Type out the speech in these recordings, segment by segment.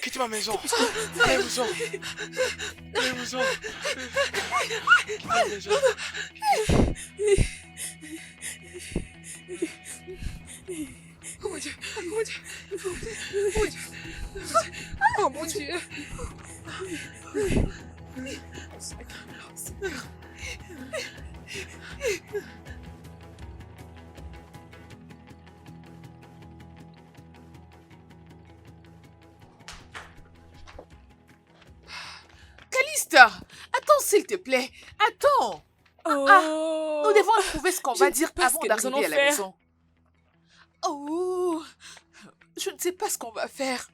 Quittez ma maison. Allez-vous-en. Allez-vous-en. Quittez ma maison. Oh mon Dieu, oh mon Dieu, oh mon Dieu, oh mon Dieu. Calista, attends s'il te plaît, attends. Nous devons trouver ce qu'on va dire avant d'arriver à la maison. Oh, je ne sais pas ce qu'on va faire.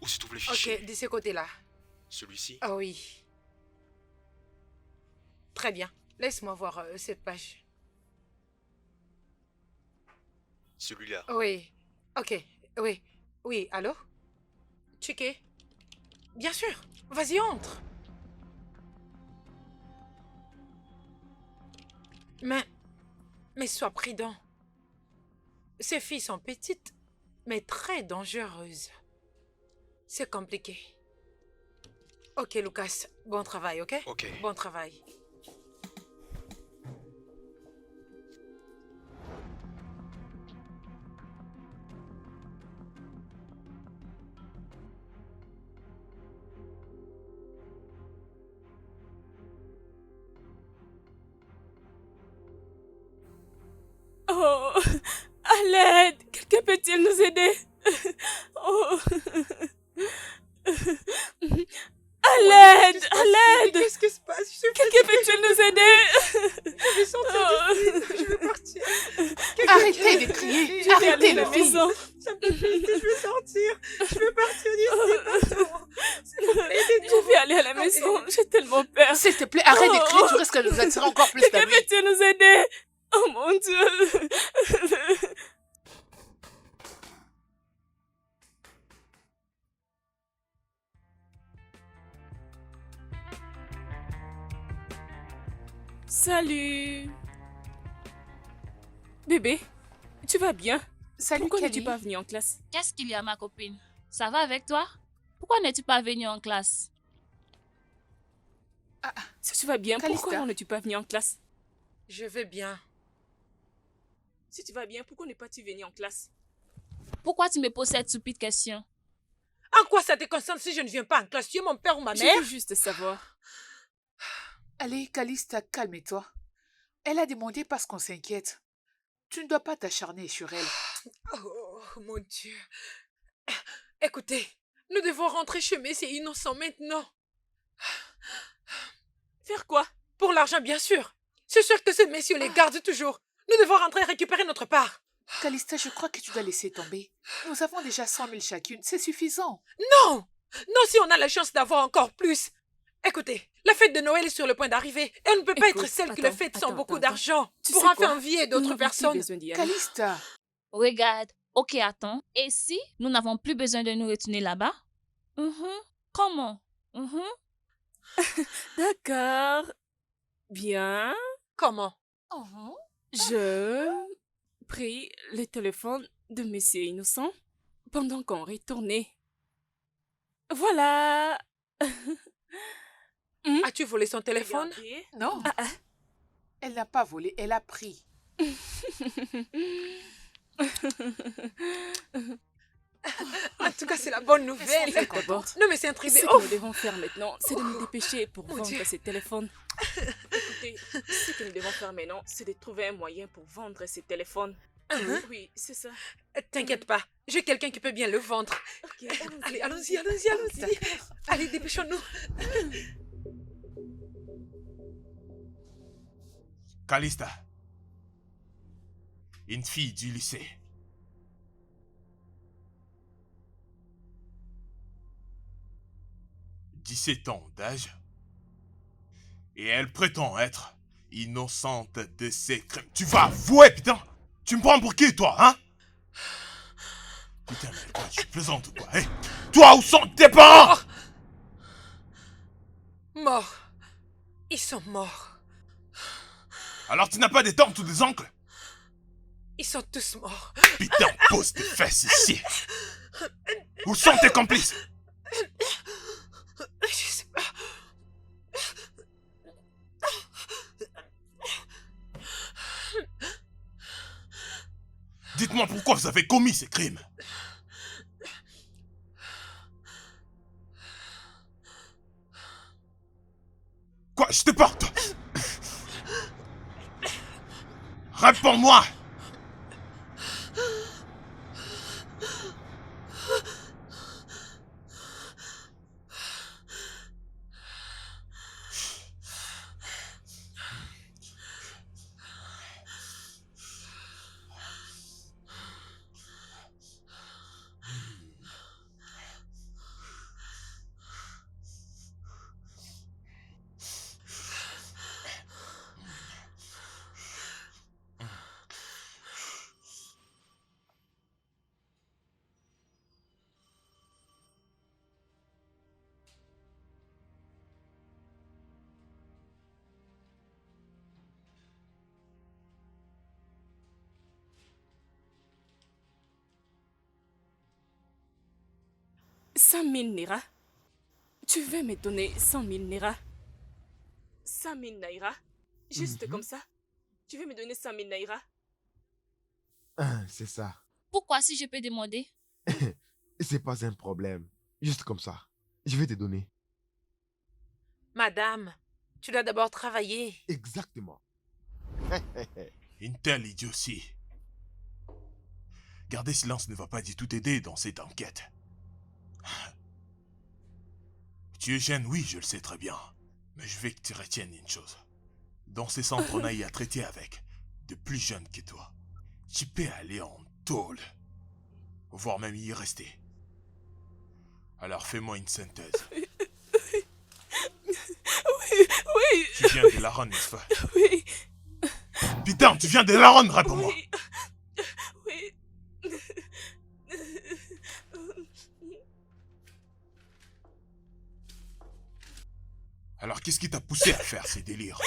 Où se trouvent les fichiers? Ok, de ce côté-là. Celui-ci? Ah oui. Très bien. Laisse-moi voir cette page. Celui-là. Oui. Ok. Oui. Oui, allô? Checké? Bien sûr. Vas-y, entre. Mais sois prudent. Ces filles sont petites, mais très dangereuses. C'est compliqué. Ok, Lucas. Bon travail, ok? Ok. Bon travail. Oh, à l'aide! Quelqu'un peut-il nous aider? Oh. À l'aide! À l'aide! Qu'est-ce qui se passe? Quelqu'un peut-il nous aider? Je vais sortir d'ici. Je veux partir. Arrêtez de crier. Je vais aller Arrêtez à la les filles. maison. Ça me fait pitié, je veux sortir. Je veux partir d'ici. Pardon. S'il vous plaît, aidez-nous. Je vais aller à la maison. J'ai tellement peur. S'il te plaît, arrête de crier, tu risques de nous attirer encore plus Quelqu'un d'amis. peut-il nous aider? Oh mon Dieu! Salut! Bébé, tu vas bien? Salut Pourquoi Kelly. n'es-tu pas venue en classe? Qu'est-ce qu'il y a, ma copine? Ça va avec toi? Pourquoi n'es-tu pas venue en classe? Si tu vas bien, Calista. pourquoi n'es-tu pas venue en classe? Je vais bien. Si tu vas bien, pourquoi n'es pas-tu venue en classe? Pourquoi tu me poses cette stupide question? En quoi ça te concerne si je ne viens pas en classe? Tu es mon père ou ma Je mère? veux juste savoir. Allez, Calista, calme-toi. Elle a demandé parce qu'on s'inquiète. Tu ne dois pas t'acharner sur elle. Oh, mon Dieu. Écoutez, nous devons rentrer chez Messie innocent maintenant. Faire quoi? Pour l'argent, bien sûr. C'est sûr que ces messieurs les gardent toujours. Nous devons rentrer et récupérer notre part. Calista, je crois que tu dois laisser tomber. Nous avons déjà 100 000 chacune, c'est suffisant. Non! Non, si on a la chance d'avoir encore plus. Écoutez, la fête de Noël est sur le point d'arriver et on ne peut pas Écoute, être celle qui le attends, fête sans attends, beaucoup attends. d'argent Tu pour sais en quoi? faire envier Nous d'autres n'avons plus personnes. besoin d'y aller. Calista, Regarde, ok, attends. Et si nous n'avons plus besoin de nous retourner là-bas? Comment? D'accord. Bien. Comment? Je pris le téléphone de Monsieur Innocent pendant qu'on retournait. Voilà. As-tu volé son téléphone? Regardez. Non. Elle n'a pas volé, elle a pris. En tout cas, c'est la bonne nouvelle. Elle est contente. Non, mais c'est un truc de Ce que nous ouf. devons faire maintenant, c'est de nous dépêcher pour Mon vendre Dieu. ces téléphones. Écoutez, ce que nous devons faire maintenant, c'est de trouver un moyen pour vendre ces téléphones. Hein? Oui, c'est ça. T'inquiète pas, j'ai quelqu'un qui peut bien le vendre. Ok, Allez, allons-y. Allez, dépêchons-nous. Calista. Une fille du lycée. « 17 ans d'âge. Et elle prétend être innocente de ses crimes. Tu vas avouer, putain! Tu me prends pour qui, toi, hein? Putain, mais quoi, tu plaisantes ou quoi, hein? Toi, où sont tes parents? Morts. Ils sont morts. Alors tu n'as pas des tantes ou des oncles? Ils sont tous morts. Putain, pose tes fesses ici. Où sont tes complices? Je sais pas. Dites-moi pourquoi vous avez commis ces crimes. Quoi, je te porte? Réponds-moi. $100 000 Naira. Tu veux me donner 100 000 Naira? 100 000 naira. Juste comme ça. Tu veux me donner 100 000 naira? C'est ça. Pourquoi, si je peux demander? C'est pas un problème. Juste comme ça. Je vais te donner. Madame, tu dois d'abord travailler. Exactement. Une telle idiotie. Garder silence ne va pas du tout t'aider dans cette enquête. Tu es jeune, oui, je le sais très bien. Mais je veux que tu retiennes une chose. Dans ces centres, on a eu à traiter avec de plus jeunes que toi. Tu peux aller en tôle. Voire même y rester. Alors fais-moi une synthèse. Oui, Tu viens de la Ronde, n'est-ce pas? oui, Putain, tu viens de la Ronde, réponds-moi. Oui. Oui. Alors qu'est-ce qui t'a poussé à faire ces délires?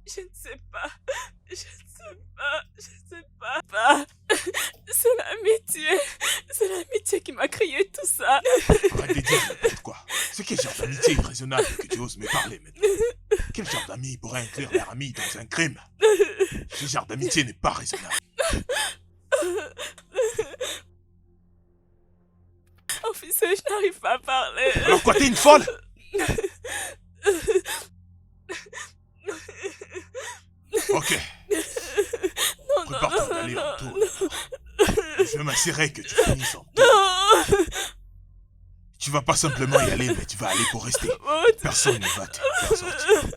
Je ne sais pas. Je ne sais pas. Je ne sais pas. pas. C'est l'amitié. C'est l'amitié qui m'a crié tout ça. Arrête de dire n'importe quoi. C'est quel genre d'amitié irraisonnable que tu oses me parler maintenant? Quel genre d'ami pourrait inclure leur ami dans un crime? Ce genre d'amitié n'est pas raisonnable. Officier, je n'arrive pas à parler. Alors quoi, t'es une folle? Ok, Non, prépare-toi d'aller en tour. Je vais m'assurer que tu finisses en tour. non. Tu vas pas simplement y aller, mais tu vas aller pour rester. Mon Dieu. Personne ne va te faire sortir.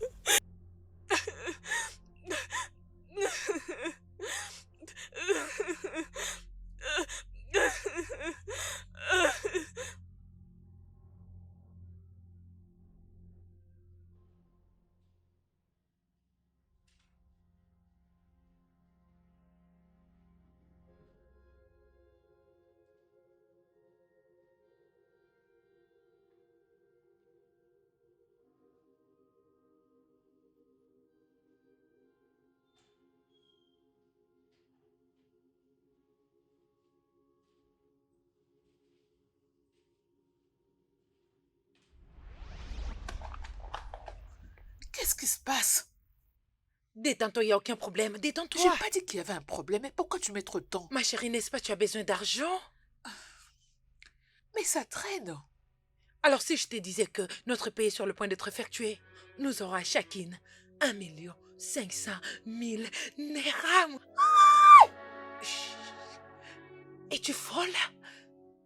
Qu'est-ce qui se passe? Détends-toi, il n'y a aucun problème. Détends-toi. J'ai pas dit qu'il y avait un problème, mais pourquoi tu mets trop de temps? Ma chérie, n'est-ce pas, tu as besoin d'argent? Mais ça traîne. Alors si je te disais que notre pays est sur le point d'être effectué, nous aurons chacune 1 500 000 dirhams. Chut. Es-tu folle?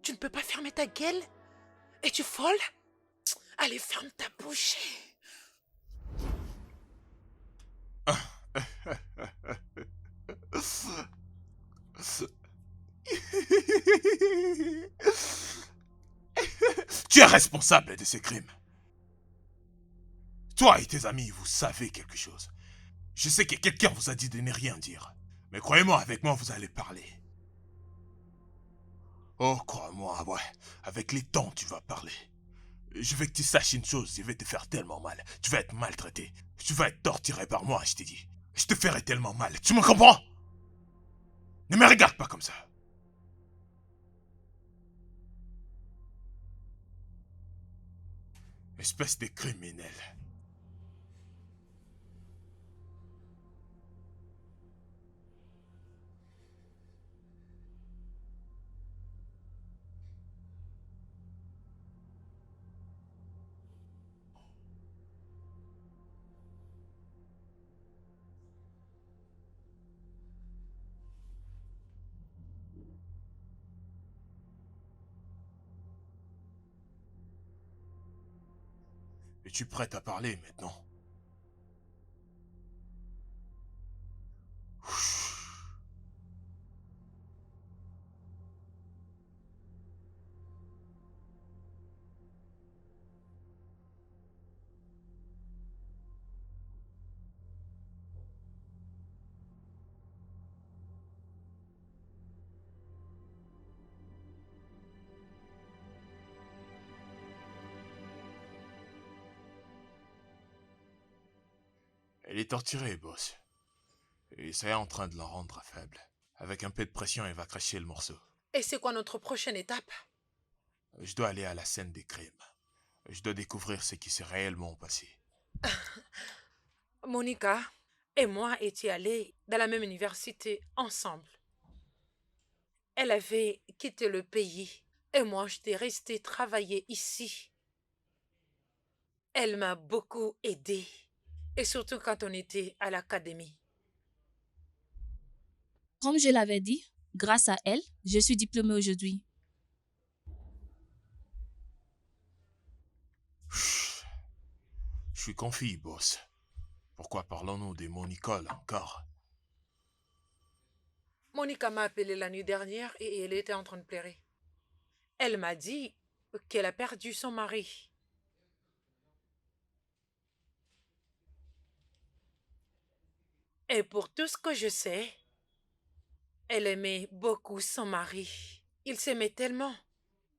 Tu ne peux pas fermer ta gueule? Es-tu folle? Allez, ferme ta bouche. Tu es responsable de ces crimes. Toi et tes amis, vous savez quelque chose. Je sais que quelqu'un vous a dit de ne rien dire. Mais croyez-moi, avec moi, vous allez parler. Oh, crois-moi, ouais. Avec les temps, tu vas parler. Je veux que tu saches une chose, je vais te faire tellement mal. Tu vas être maltraité. Tu vas être torturé par moi, je t'ai dit. Je te ferai tellement mal. Tu me comprends? Ne me regarde pas comme ça. Espèce de criminel. Es-tu prête à parler maintenant? Elle est torturée, boss. Et ça est en train de la rendre faible. Avec un peu de pression, elle va cracher le morceau. Et c'est quoi notre prochaine étape? Je dois aller à la scène des crimes. Je dois découvrir ce qui s'est réellement passé. Monica et moi étions allés dans la même université ensemble. Elle avait quitté le pays et moi j'étais restée travailler ici. Elle m'a beaucoup aidée, et surtout quand on était à l'académie. Comme je l'avais dit, grâce à elle, je suis diplômée aujourd'hui. Chut. Je suis confus, boss. Pourquoi parlons-nous de mon Nicole encore? Monica m'a appelé la nuit dernière et elle était en train de pleurer. Elle m'a dit qu'elle a perdu son mari. Et pour tout ce que je sais, elle aimait beaucoup son mari. Il s'aimait tellement.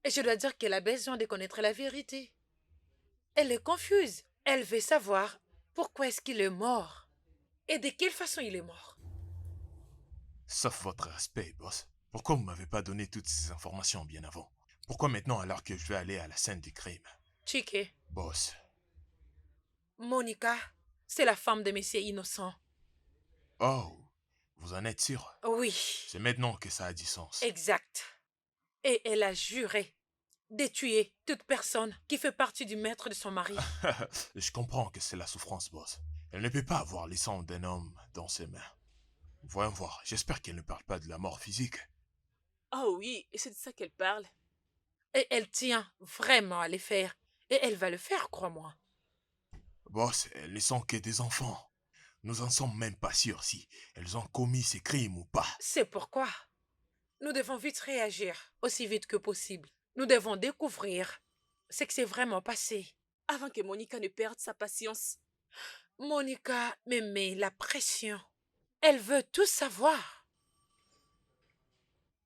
Et je dois dire qu'elle a besoin de connaître la vérité. Elle est confuse. Elle veut savoir pourquoi est-ce qu'il est mort. Et de quelle façon il est mort. Sauf votre respect, boss. Pourquoi vous m'avez pas donné toutes ces informations bien avant? Pourquoi maintenant alors que je vais aller à la scène du crime? Chike, Boss. Monica, c'est la femme de Monsieur Innocent. Oh, vous en êtes sûr? Oui, C'est maintenant que ça a du sens. exact. Et elle a juré de tuer toute personne qui fait partie du maître de son mari. Je comprends que c'est la souffrance, boss. Elle ne peut pas avoir le sang d'un homme dans ses mains. Voyons voir, j'espère qu'elle ne parle pas de la mort physique. Oh oui, et c'est de ça qu'elle parle. Et elle tient vraiment à le faire. Et elle va le faire, crois-moi. Boss, elles ne sont que des enfants. Nous en sommes même pas sûrs si elles ont commis ces crimes ou pas. C'est pourquoi nous devons vite réagir, aussi vite que possible. Nous devons découvrir ce qui s'est vraiment passé. Avant que Monica ne perde sa patience. Monica me met la pression. Elle veut tout savoir.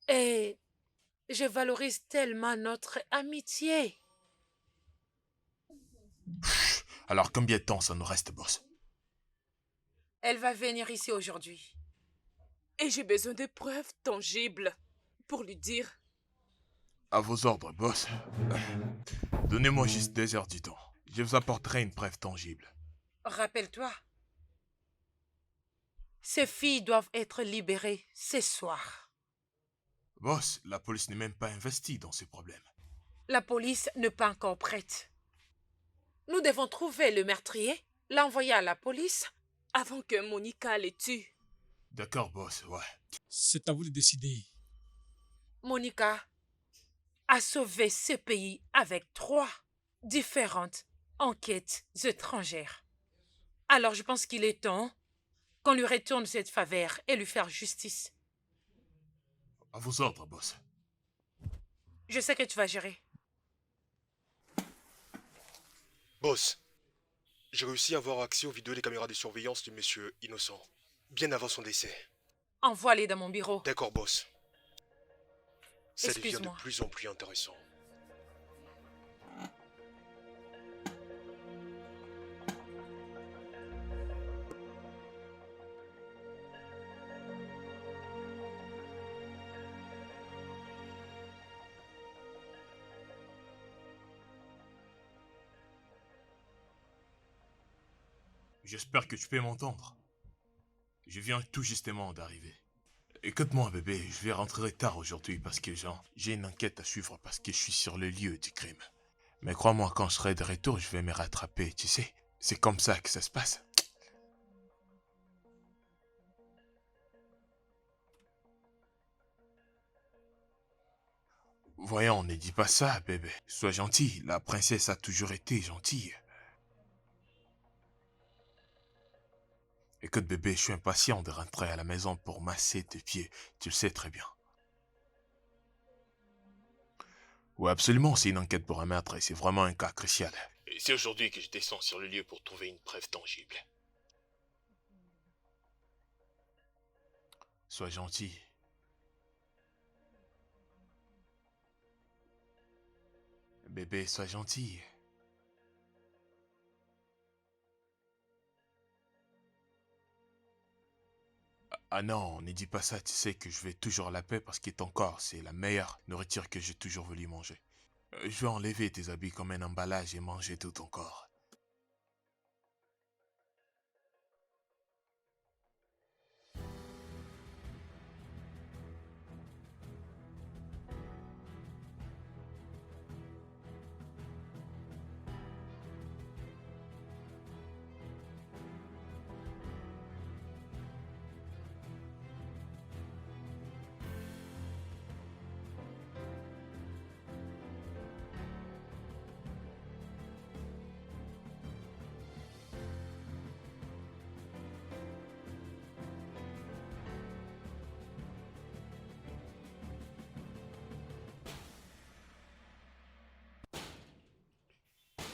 Et je valorise tellement notre amitié. Alors combien de temps ça nous reste, boss? Elle va venir ici aujourd'hui. Et j'ai besoin de preuves tangibles pour lui dire. À vos ordres, boss. Donnez-moi juste 2 heures du temps. Je vous apporterai une preuve tangible. Rappelle-toi, ces filles doivent être libérées ce soir. Boss, la police n'est même pas investie dans ces problèmes. La police n'est pas encore prête. Nous devons trouver le meurtrier, l'envoyer à la police. Avant que Monica les tue. D'accord, boss, ouais. C'est à vous de décider. Monica a sauvé ce pays avec 3 différentes enquêtes étrangères. Alors je pense qu'il est temps qu'on lui retourne cette faveur et lui faire justice. À vos ordres, boss. Je sais que tu vas gérer. Boss, j'ai réussi à avoir accès aux vidéos des caméras de surveillance du monsieur innocent, bien avant son décès. Envoie-les dans mon bureau. D'accord, boss. Ça devient de Excuse-moi. plus en plus intéressant. J'espère que tu peux m'entendre. Je viens tout justement d'arriver. Écoute-moi, bébé, je vais rentrer tard aujourd'hui parce que j'ai une enquête à suivre parce que je suis sur le lieu du crime. Mais crois-moi, quand je serai de retour, je vais me rattraper, tu sais. C'est comme ça que ça se passe. Voyons, ne dis pas ça, bébé. Sois gentil, la princesse a toujours été gentille. Écoute, bébé, je suis impatient de rentrer à la maison pour masser tes pieds. Tu le sais très bien. Oui, absolument, c'est une enquête pour un meurtre et c'est vraiment un cas crucial. Et c'est aujourd'hui que je descends sur le lieu pour trouver une preuve tangible. Sois gentil. Bébé, sois gentil. Ah non, ne dis pas ça, tu sais que je vais toujours la paix parce que ton corps, c'est la meilleure nourriture que j'ai toujours voulu manger. Je vais enlever tes habits comme un emballage et manger tout ton corps.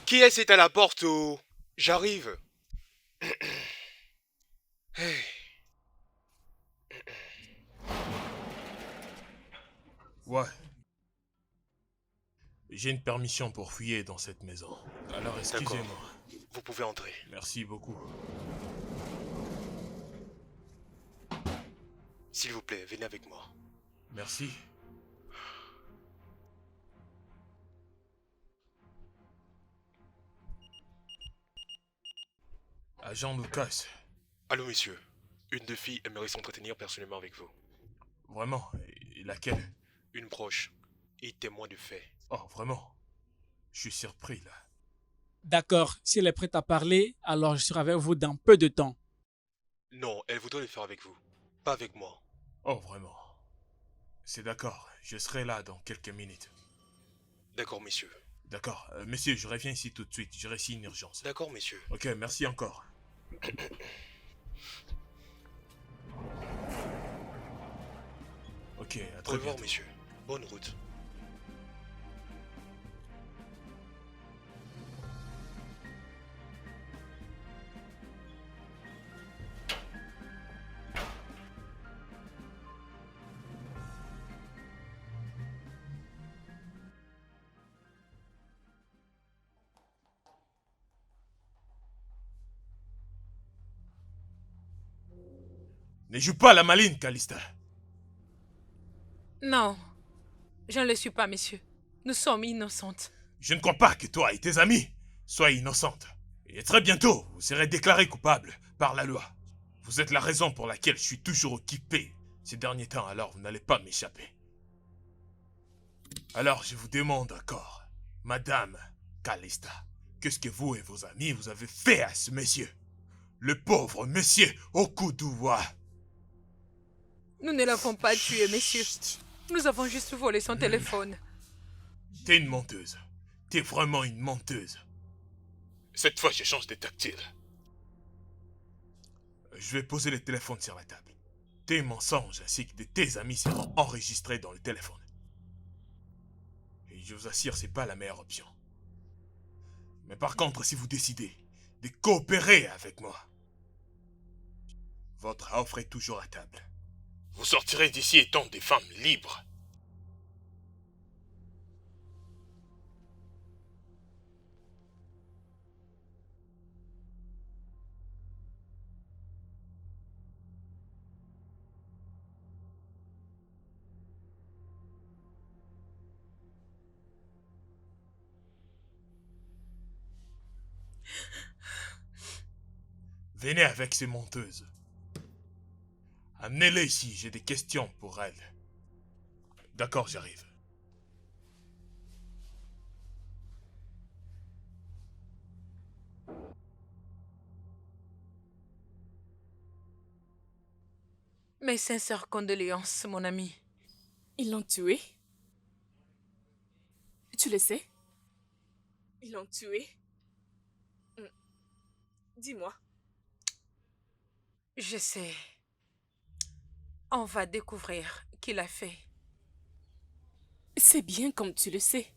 Qui est-ce à la porte ou... J'arrive. Hey. Ouais. J'ai une permission pour fouiller dans cette maison. Alors excusez-moi. Vous pouvez entrer. Merci beaucoup. S'il vous plaît, venez avec moi. Merci. Agent Lucas. Allô, monsieur. Une de filles aimerait s'entretenir personnellement avec vous. Vraiment? Et laquelle? Une proche et témoin de fait. Oh, vraiment? Je suis surpris, là. D'accord, si elle est prête à parler, alors je serai avec vous dans peu de temps. Non, elle voudrait le faire avec vous. Pas avec moi. Oh, vraiment? C'est d'accord. Je serai là dans quelques minutes. D'accord, messieurs. D'accord. Messieurs, je reviens ici tout de suite. J'ai reçu une urgence. D'accord, messieurs. Ok, merci encore. Ok, à Au très revoir, bientôt. messieurs. Bonne route. Ne joue pas la maline, Calista. Non, je ne le suis pas, monsieur. Nous sommes innocentes. Je ne crois pas que toi et tes amis soient innocentes. Et très bientôt, vous serez déclaré coupable par la loi. Vous êtes la raison pour laquelle je suis toujours occupé ces derniers temps, alors vous n'allez pas m'échapper. Alors je vous demande encore, Madame Calista, qu'est-ce que vous et vos amis vous avez fait à ce monsieur? Le pauvre monsieur au cou d'oie. Nous ne l'avons pas tué, messieurs. Nous avons juste volé son téléphone. T'es une menteuse. T'es vraiment une menteuse. Cette fois, je change de tactile. Je vais poser le téléphone sur la table. Tes mensonges ainsi que de tes amis seront enregistrés dans le téléphone. Et je vous assure, c'est pas la meilleure option. Mais par contre, si vous décidez de coopérer avec moi, votre offre est toujours à table. Vous sortirez d'ici étant des femmes libres. Venez avec ces menteuses. Amenez-les ici, j'ai des questions pour elles. D'accord, j'arrive. Mes sincères condoléances, mon ami. Ils l'ont tué? Tu le sais? Ils l'ont tué. Dis-moi. Je sais. On va découvrir qui l'a fait. C'est bien comme tu le sais.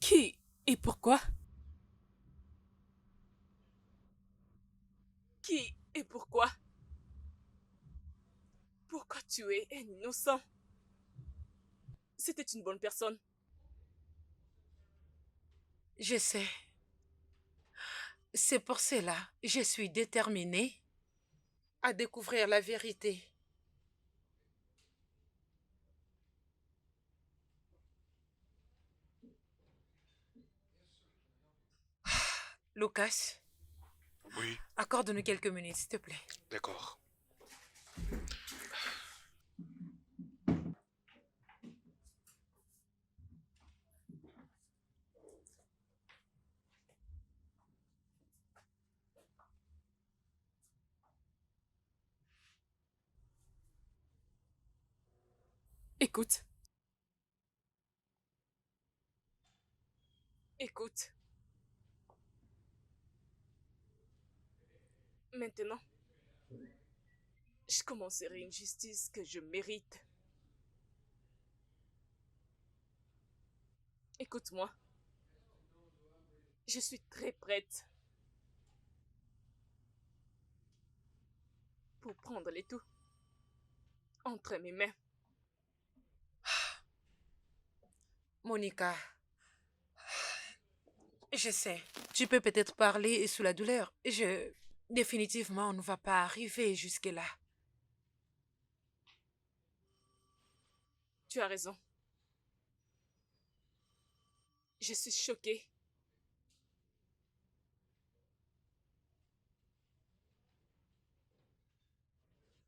Qui et pourquoi? Qui et pourquoi? Pourquoi tuer un innocent? C'était une bonne personne. Je sais. C'est pour cela que je suis déterminée à découvrir la vérité. Lucas, Oui, accorde-nous quelques minutes, s'il te plaît. d'accord. Écoute, Écoute. Maintenant, je commencerai une justice que je mérite. Écoute-moi. Je suis très prête pour prendre les tout entre mes mains. Monica, je sais, tu peux peut-être parler sous la douleur. Définitivement, on ne va pas arriver jusque-là. Tu as raison. Je suis choquée.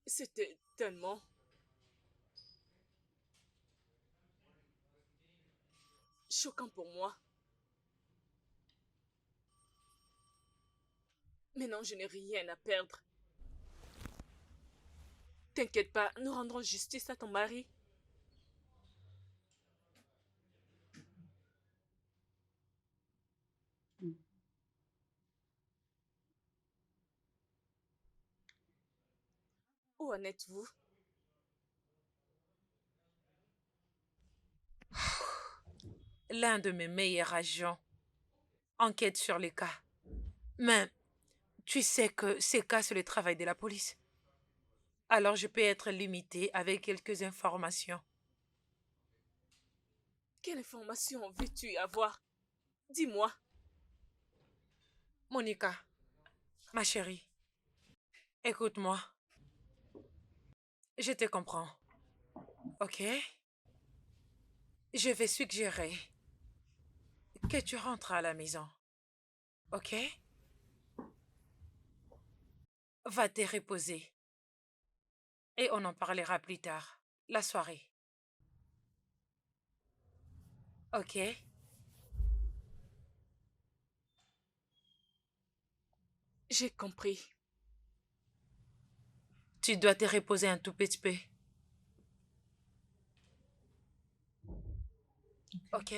C'était tellement... choquant pour moi. Maintenant, je n'ai rien à perdre. T'inquiète pas, nous rendrons justice à ton mari. Où en êtes-vous? L'un de mes meilleurs agents enquête sur les cas. Mais tu sais que ces cas, c'est le travail de la police. Alors je peux être limitée avec quelques informations. Quelle information veux-tu avoir? Dis-moi. Monica, ma chérie, écoute-moi. Je te comprends. Ok? Je vais suggérer que tu rentres à la maison. Ok? Va te reposer. Et on en parlera plus tard. La soirée. Ok? J'ai compris. Tu dois te reposer un tout petit peu. Ok?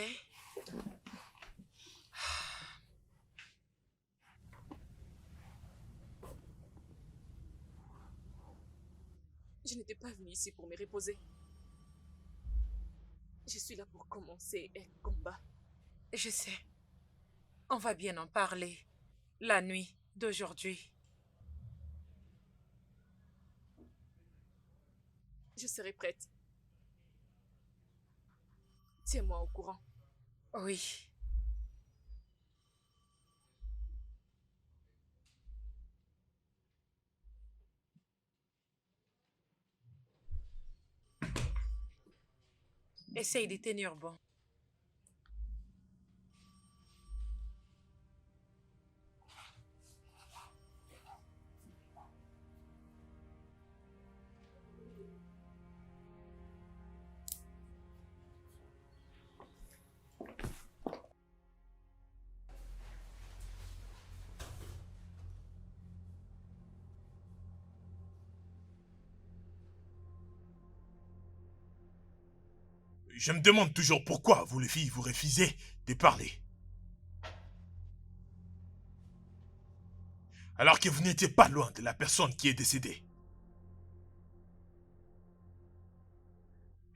Je n'étais pas venue ici pour me reposer. Je suis là pour commencer un combat. Je sais. On va bien en parler. La nuit d'aujourd'hui. Je serai prête. Tiens-moi au courant. Oui. Essaye de tenir bon. Je me demande toujours pourquoi vous les filles vous refusez de parler. Alors que vous n'étiez pas loin de la personne qui est décédée.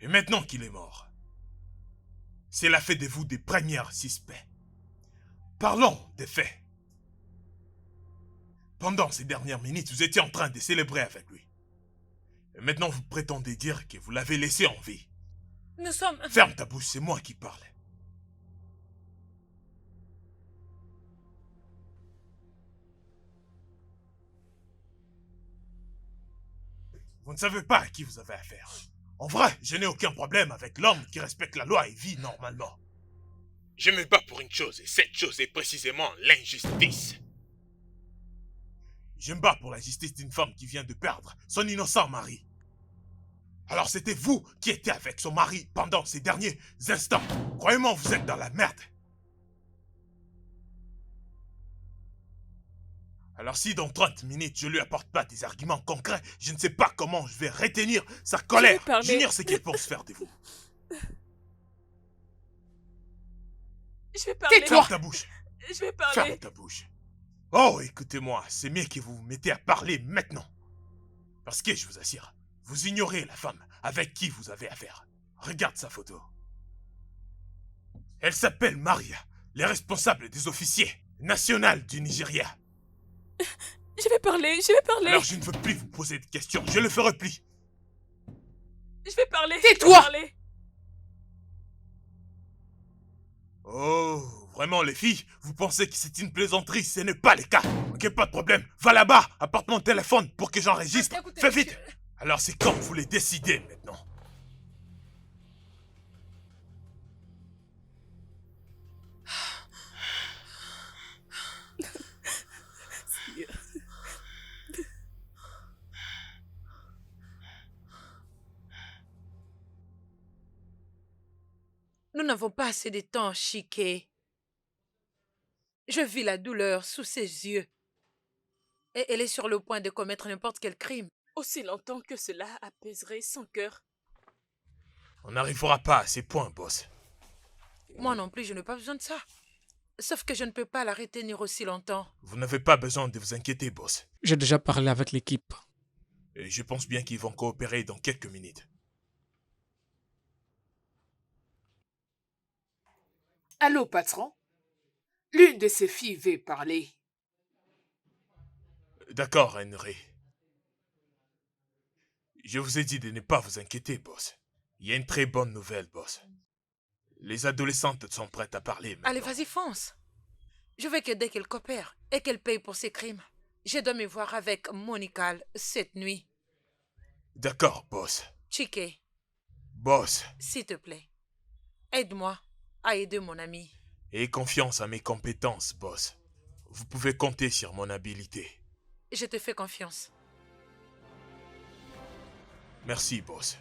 Et maintenant qu'il est mort, cela fait de vous des premiers suspects. Parlons des faits. Pendant ces dernières minutes, vous étiez en train de célébrer avec lui. Et maintenant vous prétendez dire que vous l'avez laissé en vie. Nous sommes... Ferme ta bouche, c'est moi qui parle. Vous ne savez pas à qui vous avez affaire. En vrai, je n'ai aucun problème avec l'homme qui respecte la loi et vit normalement. Je me bats pour une chose, et cette chose est précisément l'injustice. Je me bats pour la justice d'une femme qui vient de perdre son innocent mari. Alors c'était vous qui étiez avec son mari pendant ces derniers instants. Croyez-moi, vous êtes dans la merde. Alors si dans 30 minutes je lui apporte pas des arguments concrets, je ne sais pas comment je vais retenir sa colère. J'ignore ce qu'il pense faire de vous. Je vais parler. Ferme ta bouche. Je vais parler. Ferme ta bouche. Oh, écoutez-moi, c'est mieux que vous vous mettez à parler maintenant. Parce que je vous assure, vous ignorez la femme avec qui vous avez affaire. Regarde sa photo. Elle s'appelle Maria, les responsables des officiers nationaux du Nigeria. Je vais parler, je vais parler. Alors je ne veux plus vous poser de questions, je le ferai plus. Je vais parler. Tais-toi! Oh, vraiment les filles, vous pensez que c'est une plaisanterie, ce n'est pas le cas. Ok, pas de problème. Va là-bas, apporte mon téléphone pour que j'enregistre. Écoutez, Fais vite. monsieur. Alors c'est comme vous les décidez maintenant. Nous n'avons pas assez de temps, Chiquet. Je vis la douleur sous ses yeux. Et elle est sur le point de commettre n'importe quel crime. Aussi longtemps que cela apaiserait son cœur. On n'arrivera pas à ces points, boss. Moi non plus, je n'ai pas besoin de ça. Sauf que je ne peux pas la retenir aussi longtemps. Vous n'avez pas besoin de vous inquiéter, boss. J'ai déjà parlé avec l'équipe. Et je pense bien qu'ils vont coopérer dans quelques minutes. Allô, patron? L'une de ces filles veut parler. D'accord, Henry. Je vous ai dit de ne pas vous inquiéter, boss. Il y a une très bonne nouvelle, boss. Les adolescentes sont prêtes à parler maintenant. Allez, vas-y, fonce. Je veux que dès qu'elle coopère et qu'elle paye pour ses crimes, je dois me voir avec Monica cette nuit. D'accord, boss. Chiquet, Boss. s'il te plaît, aide-moi à aider mon ami. Ayez confiance à mes compétences, boss. Vous pouvez compter sur mon habileté. Je te fais confiance. Merci, boss.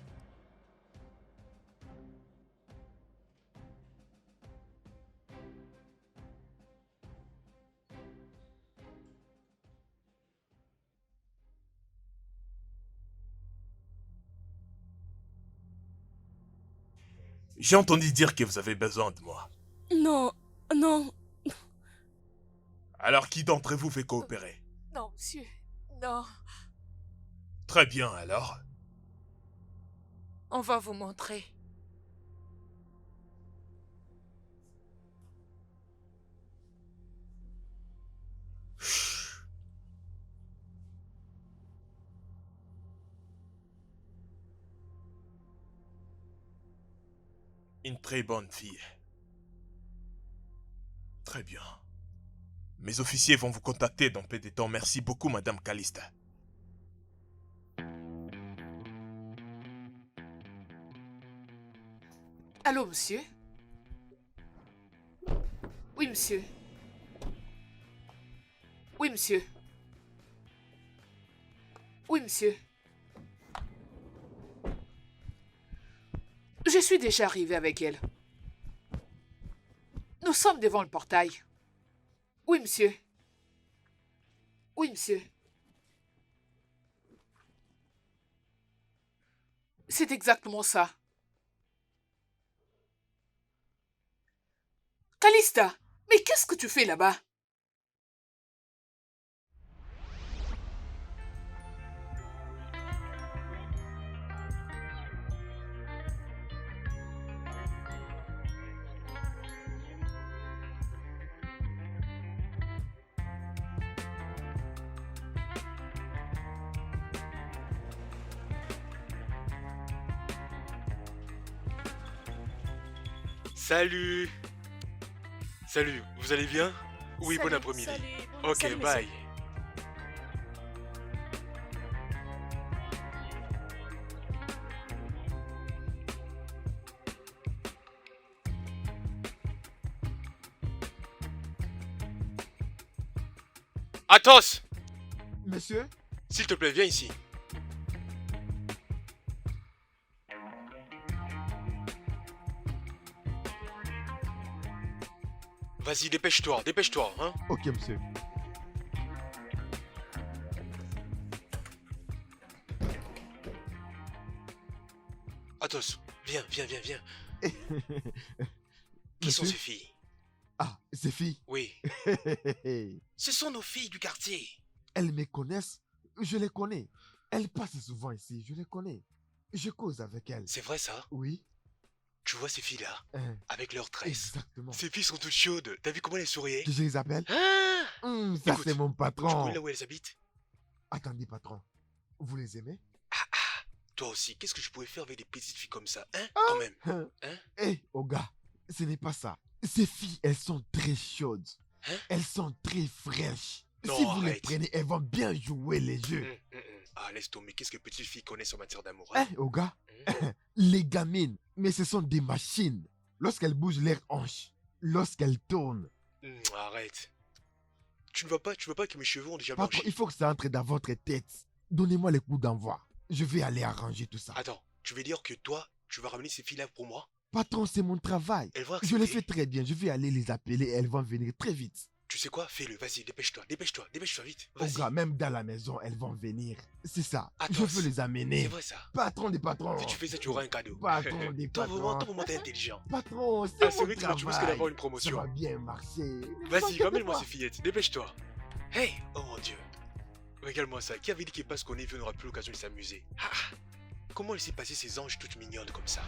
J'ai entendu dire que vous avez besoin de moi. Non, non. Alors qui d'entre vous fait coopérer? Non, monsieur. Non. Très bien alors. On va vous montrer. Une très bonne fille. Très bien. Mes officiers vont vous contacter dans peu de temps. Merci beaucoup, Madame Calista. Allô, monsieur? Oui, monsieur. Oui, monsieur. Oui, monsieur. Je suis déjà arrivé avec elle. Nous sommes devant le portail. Oui, monsieur. Oui, monsieur. C'est exactement ça. Calista, mais qu'est-ce que tu fais là-bas? Salut. Salut, vous allez bien? Oui, bon après-midi. Ok, bye. Athos! Monsieur? S'il te plaît, viens ici. Vas-y, dépêche-toi, dépêche-toi, hein? Ok, monsieur. Athos, viens, viens, viens, viens. Qui sont Monsieur? ces filles? Ah, ces filles. Oui. Ce sont nos filles du quartier. Elles me connaissent. Je les connais. Elles passent souvent ici. Je les connais. Je cause avec elles. C'est vrai ça? Oui. Tu vois ces filles-là? Hein, Avec leurs tresses. exactement. Ces filles sont toutes chaudes. T'as vu comment elles souriaient? Que je les appelle? Ah! Ça, Écoute, c'est mon Tu patron. connais là où elles habitent? Attendez, patron. Vous les aimez? Toi aussi, qu'est-ce que je pouvais faire avec des petites filles comme ça, hein? Ah! Quand même. Hein? Hein? Hé, Oga, ce n'est pas ça. Ces filles, elles sont très chaudes. Hein? Elles sont très fraîches. Non, Si vous les arrête. prenez, elles vont bien jouer les jeux. Ah, laisse tomber. Qu'est-ce que petites filles connaissent en matière d'amour, hein? Oga, les gamines, mais ce sont des machines. Lorsqu'elles bougent leurs hanches, lorsqu'elles tournent. Arrête. Tu ne vois pas que mes cheveux ont déjà Patron, blanchi? il faut que ça entre dans votre tête. Donnez-moi les coups d'envoi. Je vais aller arranger tout ça. Attends, tu veux dire que toi, tu vas ramener ces filles-là pour moi? Patron, c'est mon travail. Elles vont Je le accepter? fais très bien. Je vais aller les appeler. Elles vont venir très vite. Tu sais quoi? Fais-le, vas-y, dépêche-toi, dépêche-toi, dépêche-toi vite. Vas-y. Oga, même dans la maison, elles vont venir. C'est ça. Attends, Je veux les amener. C'est vrai ça. Patron des patrons. Si tu fais ça, tu auras un cadeau. Patron des Toi, patrons. vraiment, t'es intelligent. Patron, c'est Ah, mon c'est vrai que travail. tu risques d'avoir une Ça promotion. va bien marcher. Vas-y, ramène-moi ces fillettes, dépêche-toi. Hey, oh mon dieu. Regarde-moi ça, qui avait dit que parce qu'on est vieux, on n'aura plus l'occasion de s'amuser? Ah, comment il s'est passé ces anges toutes mignonnes comme ça?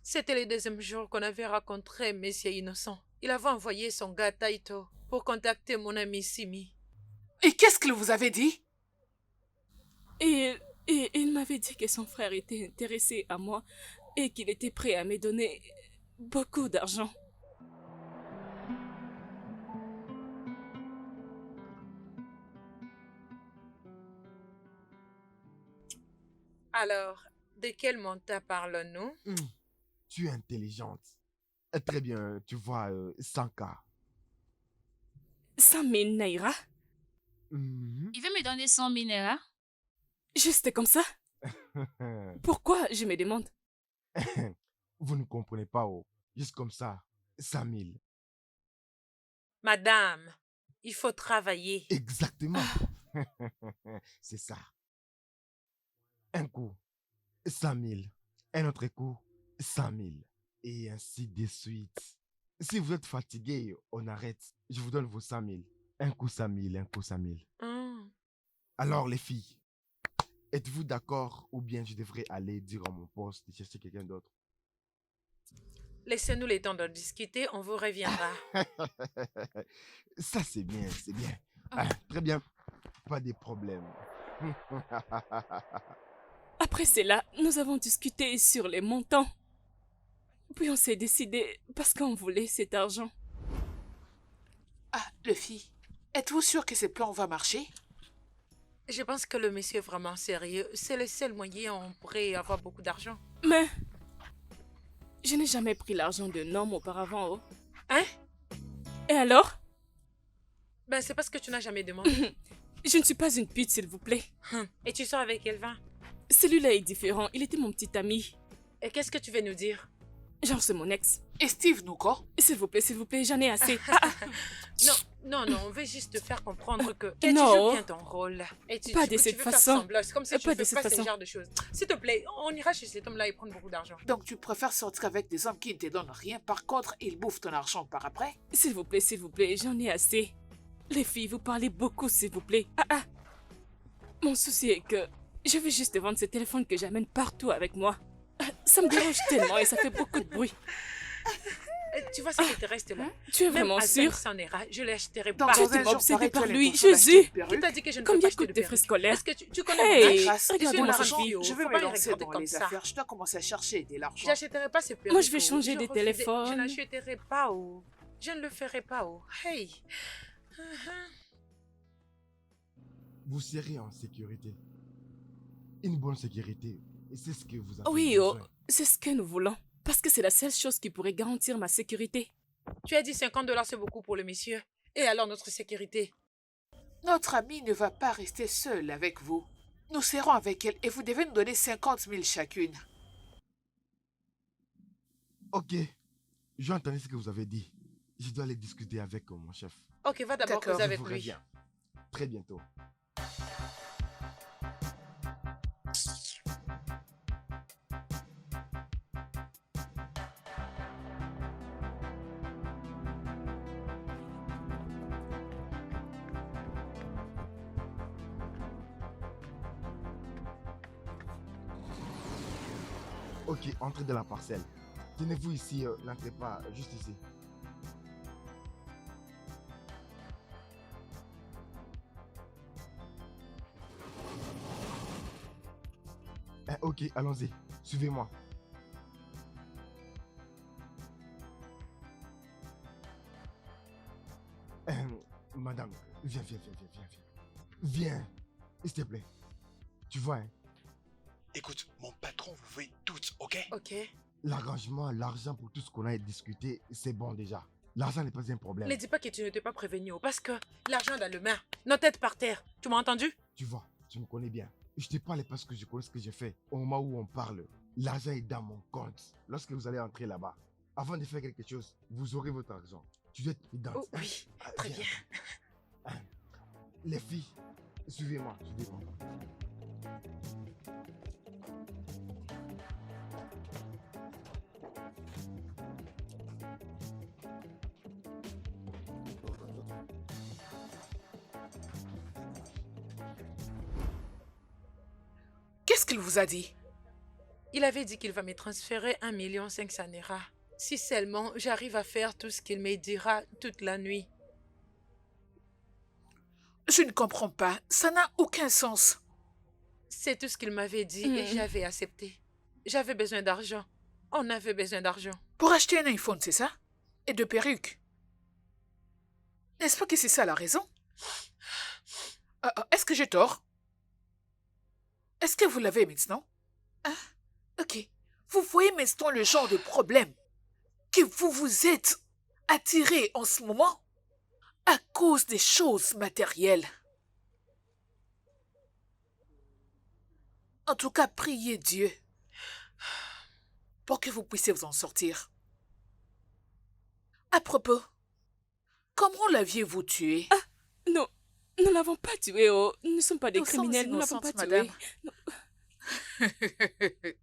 C'était le deuxième jour qu'on avait rencontré Monsieur Innocent. Il avait envoyé son gars Taito pour contacter mon ami Simi. Et qu'est-ce qu'il vous avait dit? Et il m'avait dit que son frère était intéressé à moi et qu'il était prêt à me donner beaucoup d'argent. Alors, De quel montant parlons-nous? Tu es intelligente. Très bien, tu vois, 100K. 100 000 naira? Mhm. Il veut me donner 100 000 naira. Juste comme ça? Pourquoi, je me demande? Vous ne comprenez pas, oh. Juste comme ça, 100 000. Madame, il faut travailler. Exactement. C'est ça. Un coup, 100 000. Un autre coup, 100 000. Et ainsi de suite. Si vous êtes fatigué, on arrête. Je vous donne vos 100 000. Un coup 100 000, un coup 100 000. Alors, les filles, êtes-vous d'accord ou bien je devrais aller dire à mon poste de chercher quelqu'un d'autre? Laissez-nous le temps de discuter, on vous reviendra. Ça, c'est bien, c'est bien. Très bien. Pas de problème. Après cela, nous avons discuté sur les montants. Puis on s'est décidé parce qu'on voulait cet argent. Ah, les filles, êtes-vous sûr que ce plan va marcher? Je pense que le monsieur est vraiment sérieux. C'est le seul moyen où on pourrait avoir beaucoup d'argent. Mais je n'ai jamais pris l'argent d'un homme auparavant. Oh. Hein? Et alors? Ben, c'est parce que tu n'as jamais demandé. Je ne suis pas une pute, s'il vous plaît. Et tu sors avec Elvin? Celui-là est différent. Il était mon petit ami. Et qu'est-ce que tu veux nous dire? Genre, c'est mon ex. Et Steve, nous quoi? S'il vous plaît, j'en ai assez. Non, on veut juste te faire comprendre que Non. tu joues bien ton rôle. Et Pas de tu cette veux faire façon. semblant. C'est comme si tu Pas ne de fais cette pas ce façon. genre de choses. S'il te plaît, on ira chez cet homme-là et prendre beaucoup d'argent. Donc tu préfères sortir avec des hommes qui ne te donnent rien. Par contre, ils bouffent ton argent par après? S'il vous plaît, j'en ai assez. Les filles, vous parlez beaucoup, s'il vous plaît. Mon souci est que je veux juste vendre ce téléphone que j'amène partout avec moi. Ça me dérange tellement et ça fait beaucoup de bruit. Tu vois ce qui te reste là? Tu es Même vraiment à sûr? 500 naira, je l'achèterai Donc, pas. Tu dans un t'es jour obsédé pareil, par tu as lui, l'intention d'acheter Jésus. une perruque? Qui t'a dit que je ne peux Combien pas acheter coûtent de tes perruque? frais scolaires? Est-ce que tu connais Hey, mon âge? Grâce, Je suis regarde-moi une cette grande fille. fille, Je faut vais pas me les lancer regarder dans comme les ça. affaires. Je dois commencer à chercher de l'argent. Je n'achèterai pas ce perruque. Moi, je vais changer Je de refuse téléphone. Je n'achèterai pas. Je ne le ferai pas. Hey. Vous serez en sécurité. Une bonne sécurité. Et c'est ce que vous avez Oui, besoin. c'est ce que nous voulons. Parce que c'est la seule chose qui pourrait garantir ma sécurité. Tu as dit 50 $, c'est beaucoup pour le monsieur. Et alors notre sécurité? Notre amie ne va pas rester seule avec vous. Nous serons avec elle et vous devez nous donner 50 000 chacune. Ok. J'ai entendu ce que vous avez dit. Je dois aller discuter avec mon chef. Ok, va d'abord D'accord, causer Je avec vous lui. reviens. Très bientôt. Ok, entrez dans la parcelle. Tenez-vous ici, n'entrez pas, juste ici. Ok, allons-y. Suivez-moi. Madame, viens. Viens, s'il te plaît. Tu vois, hein, Écoute, mon patron vous veut toutes, ok? Ok. l'arrangement, l'argent pour tout ce qu'on a discuté, c'est bon déjà. L'argent n'est pas un problème. Ne dis pas que tu ne t'es pas prévenu, parce que l'argent dans le main, nos têtes par terre. Tu m'as entendu? Tu vois, tu me connais bien. Je te parle parce que je connais ce que j'ai fait. Au moment où on parle, l'argent est dans mon compte. Lorsque vous allez entrer là-bas, avant de faire quelque chose, vous aurez votre argent. Tu dois être prudente. Oh, oui, très bien. Les filles, suivez-moi. Qu'est-ce qu'il vous a dit? Il avait dit qu'il va me transférer 1 500 000 naira. Si seulement j'arrive à faire tout ce qu'il me dira toute la nuit. Je ne comprends pas. Ça n'a aucun sens. C'est tout ce qu'il m'avait dit et j'avais accepté. J'avais besoin d'argent. On avait besoin d'argent. Pour acheter un iPhone, c'est ça? Et de perruques. N'est-ce pas que c'est ça la raison? Est-ce que j'ai tort? Est-ce que vous l'avez maintenant? Hein? Ok. Vous voyez maintenant le genre de problème que vous vous êtes attiré en ce moment à cause des choses matérielles. En tout cas, priez Dieu pour que vous puissiez vous en sortir. À propos, comment l'aviez-vous tué? Non, nous ne l'avons pas tué, oh. Nous ne sommes pas des Nous sommes criminels, nous ne l'avons pas innocentes, tué. madame.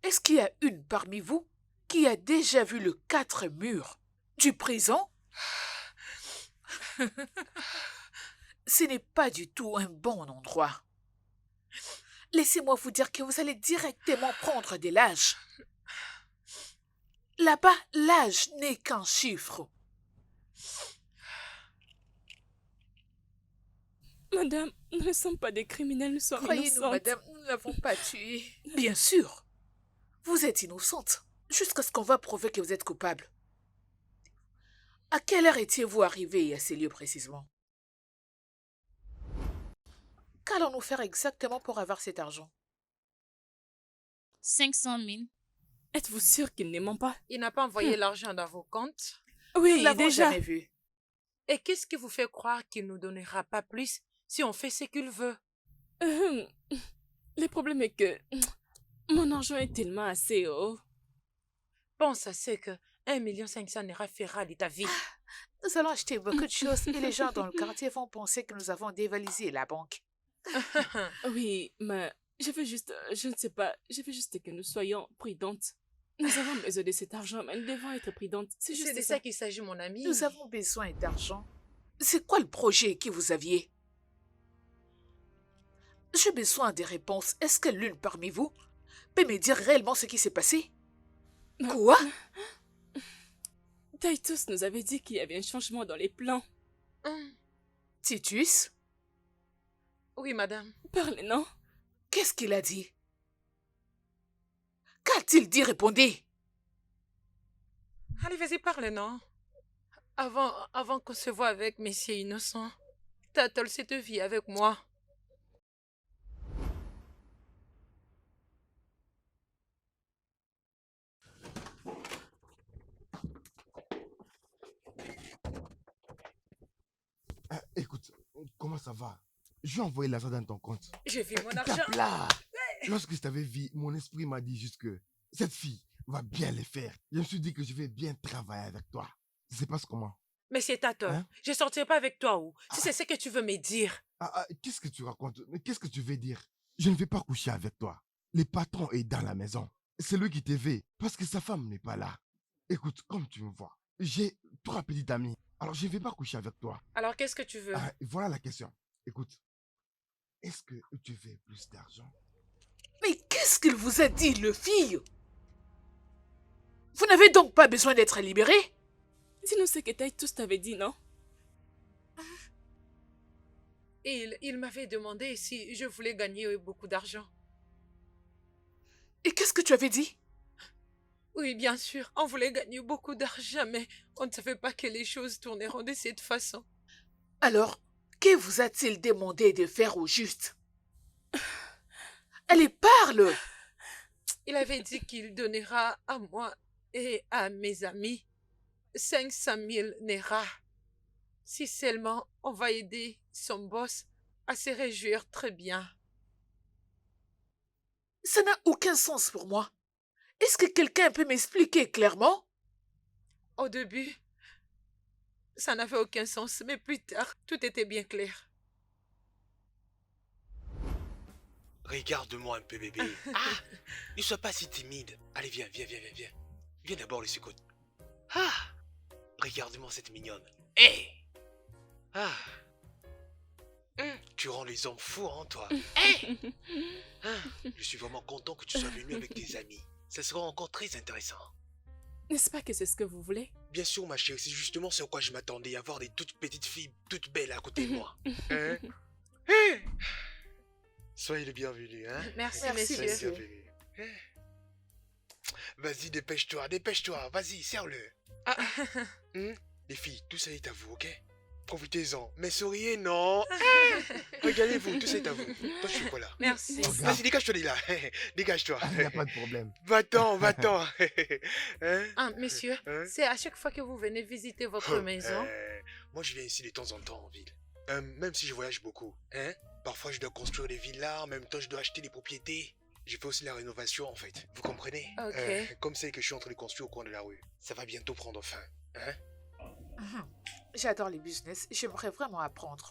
Est-ce qu'il y a une parmi vous qui a déjà vu le 4 murs du prison? Ce n'est pas du tout un bon endroit. Laissez-moi vous dire que vous allez directement prendre des lâches. Là-bas, l'âge n'est qu'un chiffre. Madame, nous ne sommes pas des criminels, nous sommes Croyez-nous, innocentes. madame, nous ne l'avons pas tué. Bien sûr. Vous êtes innocente, jusqu'à ce qu'on va prouver que vous êtes coupable. À quelle heure étiez-vous arrivé à ces lieux précisément? Qu'allons-nous faire exactement pour avoir cet argent? 500 000. Êtes-vous sûr qu'il ne ment pas? Il n'a pas envoyé l'argent dans vos comptes. Nous Oui, ne l'avons déjà. jamais vu. Et qu'est-ce qui vous fait croire qu'il ne nous donnera pas plus si on fait ce qu'il veut? Euh, Le problème est que mon argent est tellement assez haut. Pense à ce que 1 500 000 naira fera de ta vie. Nous allons acheter beaucoup de choses et les gens dans le quartier vont penser que nous avons dévalisé la banque. Oui, mais je ne sais pas, je veux juste que nous soyons prudentes. Nous avons besoin de cet argent, mais nous devons être prudentes. C'est C'est juste de ça. ça qu'il s'agit, mon ami. Nous avons besoin d'argent. C'est quoi le projet que vous aviez? J'ai besoin des réponses. Est-ce que l'une parmi vous peut me dire réellement ce qui s'est passé? Quoi? Titus nous avait dit qu'il y avait un changement dans les plans. Titus? Oui, madame. Parlez, non? Qu'est-ce qu'il a dit? Qu'a-t-il dit? Répondez. Allez, vas-y, parle, non? Avant qu'on se voie avec Messieurs Innocent, t'attends cette vie avec moi. Écoute, comment ça va? J'ai envoyé l'argent dans ton compte. J'ai vu mon argent. Tape là! Lorsque je t'avais vu, mon esprit m'a dit juste que cette fille va bien les faire. Je me suis dit que je vais bien travailler avec toi. Ça se passe comment? Mais c'est ta tort. Hein? Je sortirai pas avec toi ou si c'est ce que tu veux me dire. Qu'est-ce que tu racontes? Qu'est-ce que tu veux dire? Je ne vais pas coucher avec toi. Le patron est dans la maison. C'est lui qui t'éveille parce que sa femme n'est pas là. Écoute, comme tu me vois, j'ai 3 petites amies. Alors je ne vais pas coucher avec toi. Alors qu'est-ce que tu veux? Voilà la question. Écoute, est-ce que tu veux plus d'argent? Mais qu'est-ce qu'il vous a dit, le fille? Vous n'avez donc pas besoin d'être libéré? Dis-nous ce que Titus t'avait dit, non? Il m'avait demandé si je voulais gagner beaucoup d'argent. Et qu'est-ce que tu avais dit? Oui, bien sûr, on voulait gagner beaucoup d'argent, mais on ne savait pas que les choses tourneront de cette façon. Alors, que vous a-t-il demandé de faire au juste? Allez, parle! Il avait dit qu'il donnera à moi et à mes amis 500 000 naira. Si seulement on va aider son boss à se réjouir très bien. Ça n'a aucun sens pour moi. Est-ce que quelqu'un peut m'expliquer clairement? Au début, ça n'avait aucun sens, mais plus tard, tout était bien clair. Regarde-moi un peu, bébé. Ne sois pas si timide. Allez, viens. Viens d'abord, le secours. Regarde-moi cette mignonne. Hé! Tu rends les hommes fous, hein, toi. Je suis vraiment content que tu sois venu avec tes amis. Ça sera encore très intéressant. N'est-ce pas que c'est ce que vous voulez? Bien sûr, ma chérie, c'est justement ce à quoi je m'attendais, à voir des toutes petites filles, toutes belles à côté de moi. Soyez les bienvenus, hein? Merci, Merci, messieurs. messieurs. Bienvenue. Vas-y, dépêche-toi, vas-y, serre-le. Les filles, tout ça est à vous, ok? Profitez-en. Mais souriez, non. Regardez-vous, tout c'est à vous. Toi, je suis quoi là? Merci. Vas-y, dégage-toi de là. Dégage-toi. Il n'y a pas de problème. Va-t'en, va-t'en. Hein? Ah, monsieur, Hein? c'est à chaque fois que vous venez visiter votre Oh, maison. moi, je viens ici de temps en temps en ville. Même si je voyage beaucoup. Hein? Parfois, je dois construire des villas. En même temps, je dois acheter des propriétés. Je fais aussi la rénovation, en fait. Vous comprenez? Ok. Comme celle que je suis en train de construire au coin de la rue. Ça va bientôt prendre fin. Hein? J'adore les business. J'aimerais vraiment apprendre.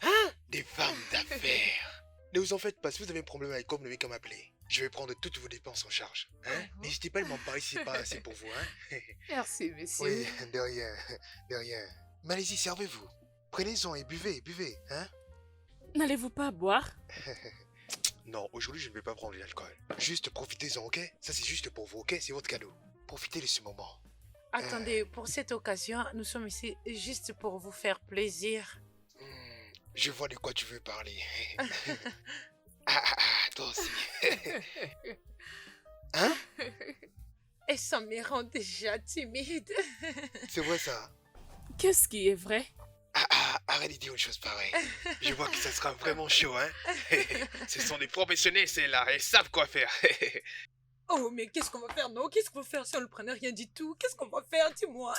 Des femmes d'affaires. Ne vous en faites pas. Si vous avez un problème avec quoi, vous n'avez qu'à m'appeler. Je vais prendre toutes vos dépenses en charge. Hein? N'hésitez pas à m'en parler si c'est pas assez pour vous. Hein? Merci, monsieur. Oui, de rien. De rien. Mais allez-y, servez-vous. Prenez-en et buvez, buvez. Hein? N'allez-vous pas boire? Non, aujourd'hui, je ne vais pas prendre de l'alcool. Juste profitez-en, ok? Ça, c'est juste pour vous, ok? C'est votre cadeau. Profitez de ce moment. Attendez, pour cette occasion, nous sommes ici juste pour vous faire plaisir. Je vois de quoi tu veux parler. Toi aussi. Hein? Et ça me rend déjà timide. C'est vrai ça? Qu'est-ce qui est vrai? Arrête de dire une chose pareille. Je vois que ça sera vraiment chaud, hein? Ce sont des professionnels, celles-là. Elles savent quoi faire. Oh, mais qu'est-ce qu'on va faire, non? Qu'est-ce qu'on va faire si on ne prenait rien du tout? Qu'est-ce qu'on va faire, dis-moi?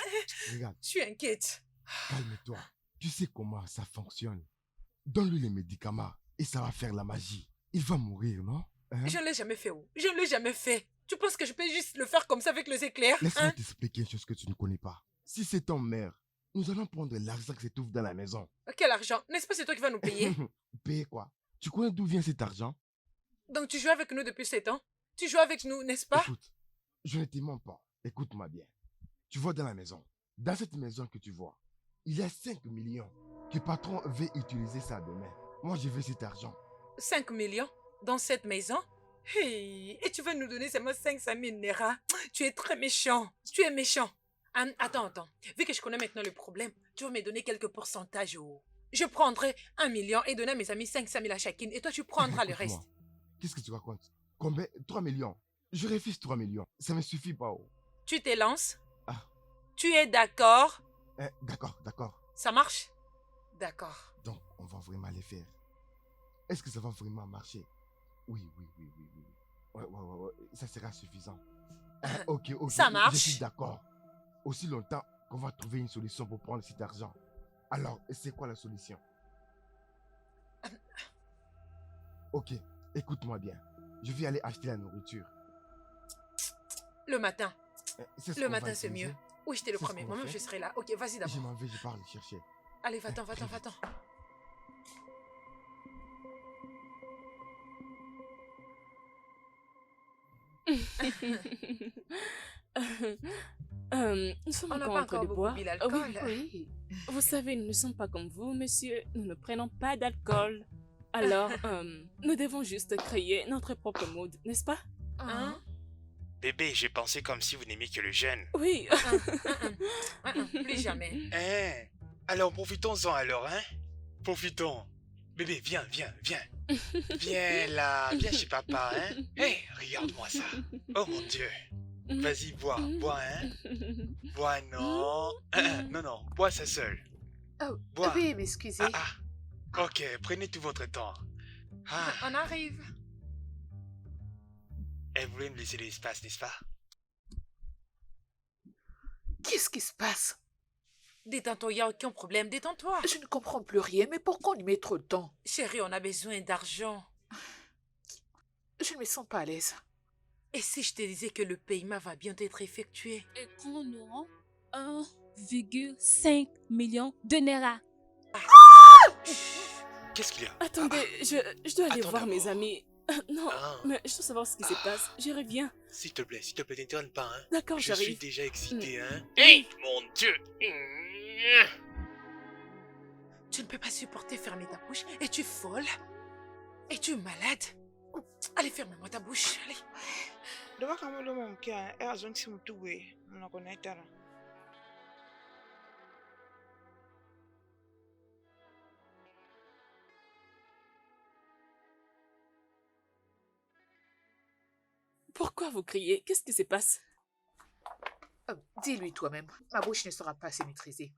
Regarde, Je suis inquiète. calme-toi. Tu sais comment ça fonctionne. Donne-lui les médicaments et ça va faire la magie. Il va mourir, non? Hein? Je ne l'ai jamais fait, Je ne l'ai jamais fait. Tu penses que je peux juste le faire comme ça avec les éclairs? Laisse-moi Hein? t'expliquer une chose que tu ne connais pas. Si c'est ton mère, nous allons prendre l'argent qui se trouve dans la maison. Quel argent? N'est-ce pas c'est toi qui vas nous payer? Payer quoi? Tu connais d'où vient cet argent? Donc tu joues avec nous depuis 7 ans? Tu joues avec nous, n'est-ce pas? Écoute, je ne te mens pas. Écoute-moi bien. Tu vois dans la maison. Dans cette maison que tu vois, il y a 5 millions que le patron veut utiliser ça demain. Moi, je veux cet argent. 5 millions dans cette maison? Hey, et tu vas nous donner seulement 500 000 Naira? Tu es très méchant. Tu es méchant. Attends. Vu que je connais maintenant le problème, tu vas me donner quelques pourcentages. Je prendrai 1 million et donner à mes amis 500 000 à chacune. Et toi, tu prendras le Écoute-moi. reste. Qu'est-ce que tu racontes? Combien? 3 millions. Je refuse 3 millions. Ça ne me suffit pas. Tu te lances? Ah. Tu es d'accord? D'accord. Ça marche? D'accord. Donc, on va vraiment les faire. Est-ce que ça va vraiment marcher? Oui. Ouais. Ça sera suffisant. Ok. Ça marche. Je suis d'accord. Aussi longtemps qu'on va trouver une solution pour prendre cet argent. Alors, c'est quoi la solution? Ok, écoute-moi bien. Je vais aller acheter la nourriture. Le matin. C'est ce Le qu'on va matin, c'est utiliser. mieux. Oui, j'étais le C'est ce premier. qu'on va Moi-même, faire. je serai là. Ok, vas-y d'abord. Je m'en vais, je pars le chercher. Allez, va-t'en. Nous sommes On n'a encore pas en train encore de beaucoup boire. bu l'alcool. Oui. Vous savez, nous ne sommes pas comme vous, monsieur. Nous ne prenons pas d'alcool. Alors, nous devons juste créer notre propre mood, n'est-ce pas? Hein? Bébé, j'ai pensé comme si vous n'aimiez que le jeune. Oui. Plus jamais. Hein? Alors, profitons-en alors, hein? Profitons. Bébé, viens. Viens là, viens chez papa, hein? Hé, regarde-moi ça. Oh mon Dieu. Vas-y, bois, hein? Bois, non. Non, bois ça seul. Oh, Bois. oui, m'excusez. Ok, prenez tout votre temps. On arrive. Elle voulait me laisser de l'espace, n'est-ce pas? Qu'est-ce qui se passe? Détends-toi, il n'y a aucun problème. Détends-toi. Je ne comprends plus rien, mais pourquoi on y met trop de temps? Chérie, on a besoin d'argent. Je ne me sens pas à l'aise. Et si je te disais que le paiement va bientôt être effectué? Et qu'on aura 1,5 million de Naira. Qu'est-ce qu'il y a? Attendez, je dois aller Attends voir mes d'abord. amis. Non, mais je dois savoir ce qui se passe. Je reviens. S'il te plaît, t'étonne pas, hein? D'accord, Je suis j'arrive. déjà excité, hein? Hey, mon Dieu. Tu ne peux pas supporter fermer ta bouche. Es-tu folle? Es-tu malade? Allez, ferme-moi ta bouche. Allez. Doa kama ndo mkia era zonki simtuwe mnakonetara. Pourquoi vous criez? Qu'est-ce qui se passe? Dis-lui toi-même. Ma bouche ne sera pas assez maîtrisée.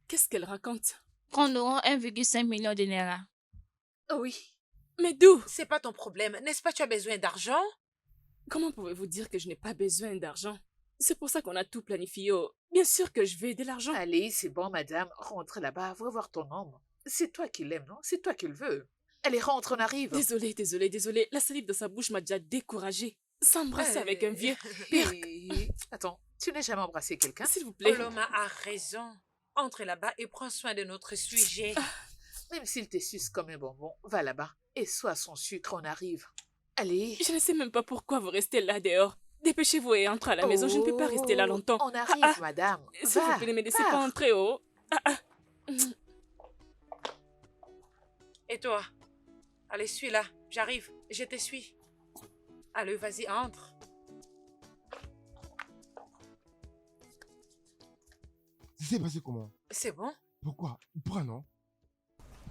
Qu'est-ce qu'elle raconte? qu'on aura 1,5 million de Naira. Oh oui. Mais d'où? C'est pas ton problème, n'est-ce pas? Tu as besoin d'argent? Comment pouvez-vous dire que je n'ai pas besoin d'argent? C'est pour ça qu'on a tout planifié. Oh. Bien sûr que je vais de l'argent. Allez, c'est bon, madame. Rentre là-bas, va voir ton homme. C'est toi qui l'aimes, non? C'est toi qui le veux. Allez, rentre, on arrive. Désolée. La salive de sa bouche m'a déjà découragée. S'embrasser avec un vieux. Pire. Attends, tu n'as jamais embrassé quelqu'un? S'il vous plaît. Oloma a raison. Entre là-bas et prends soin de notre sujet. Même s'il te suce comme un bonbon, va là-bas et sois son sucre, on arrive. Allez. Je ne sais même pas pourquoi vous restez là dehors. Dépêchez-vous et entrez à la maison. Je ne peux pas rester là longtemps. On arrive, madame. S'il vous plaît, ne me laissez pas entrer, oh. Et toi? Allez, suis là. J'arrive. Je te suis. Allez, vas-y, entre. Ça s'est passé comment? C'est bon? Pourquoi? Pourquoi non?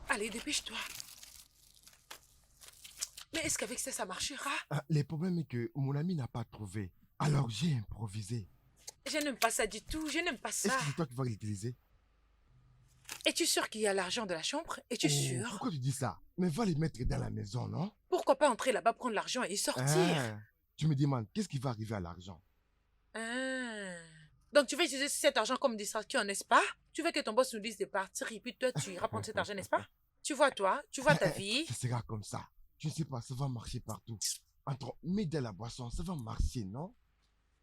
Allez, dépêche-toi. Mais est-ce qu'avec ça marchera? Le problème est que mon ami n'a pas trouvé. Alors j'ai improvisé. Je n'aime pas ça du tout. Je n'aime pas ça. Est-ce que c'est toi qui vas l'utiliser? Es-tu sûr qu'il y a l'argent de la chambre? Es-tu sûr? Pourquoi tu dis ça? Mais va les mettre dans la maison, non? Pourquoi pas entrer là-bas, prendre l'argent et sortir? Tu me demandes, qu'est-ce qui va arriver à l'argent? Donc tu vas utiliser cet argent comme distraction, n'est-ce pas? Tu veux que ton boss nous dise de partir et puis toi tu iras prendre cet argent, n'est-ce pas? Tu vois toi, tu vois ta vie. Ça sera comme ça. Je ne sais pas, ça va marcher partout. Entre mets de la boisson, ça va marcher, non?